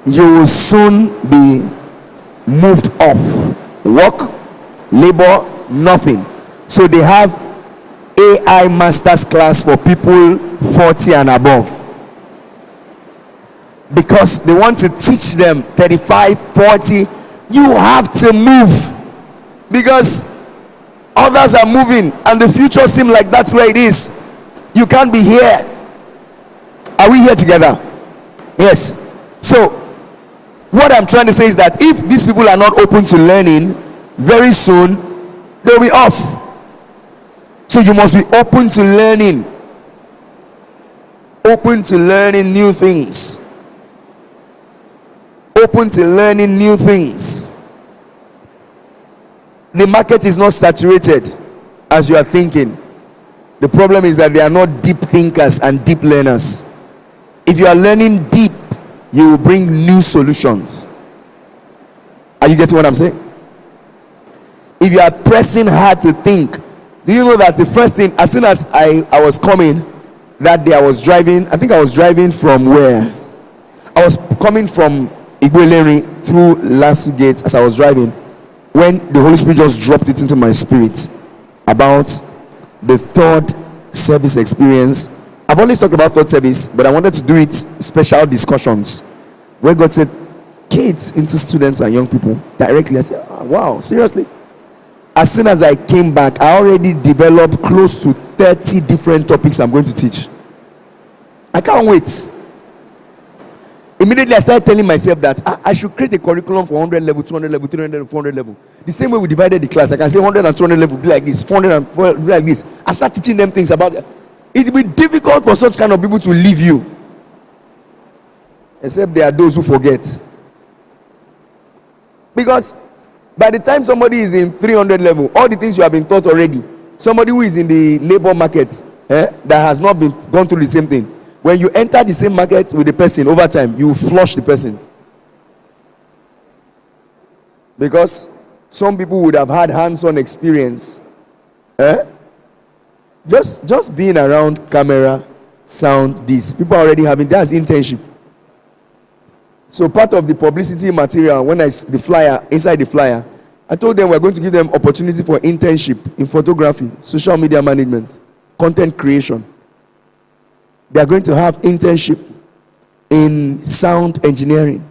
you will soon be moved off. Work, labor, nothing. So they have AI masters class for people 40 and above, because they want to teach them 35, 40. You have to move because others are moving and the future seems like that's where it is. You can't be here. Are we here together? Yes. So what I'm trying to say is that if these people are not open to learning, very soon they'll be off. So you must be open to learning. Open to learning new things. Open to learning new things. The market is not saturated as you are thinking. The problem is that they are not deep thinkers and deep learners. If you are learning deep, you will bring new solutions. Are you getting what I'm saying? If you are pressing hard to think, do you know that the first thing, as soon as I was coming that day, I was driving from where? I was coming from Igweleri through Lasu Gate as I was driving, when the Holy Spirit just dropped it into my spirit about the third service experience. I've always talked about third service, but I wanted to do it special discussions where God said, kids into students and young people directly. I said, oh, wow, seriously? As soon as I came back, I already developed close to 30 different topics I'm going to teach. I can't wait. Immediately I started telling myself that I should create a curriculum for 100 level, 200 level, 300 level, 400 level. The same way we divided the class. I can say 100 and 200 level be like this, 400 and 400 be like this. I start teaching them things about it. It will be difficult for such kind of people to leave you. Except there are those who forget. Because by the time somebody is in 300 level, all the things you have been taught already, somebody who is in the labor market that has not been gone through the same thing, when you enter the same market with the person over time, you flush the person. Because some people would have had hands-on experience. Just being around camera, sound, this. People are already having, that's internship. So part of the publicity material, the flyer, inside the flyer, I told them we're going to give them opportunity for internship in photography, social media management, content creation. They are going to have internship in sound engineering.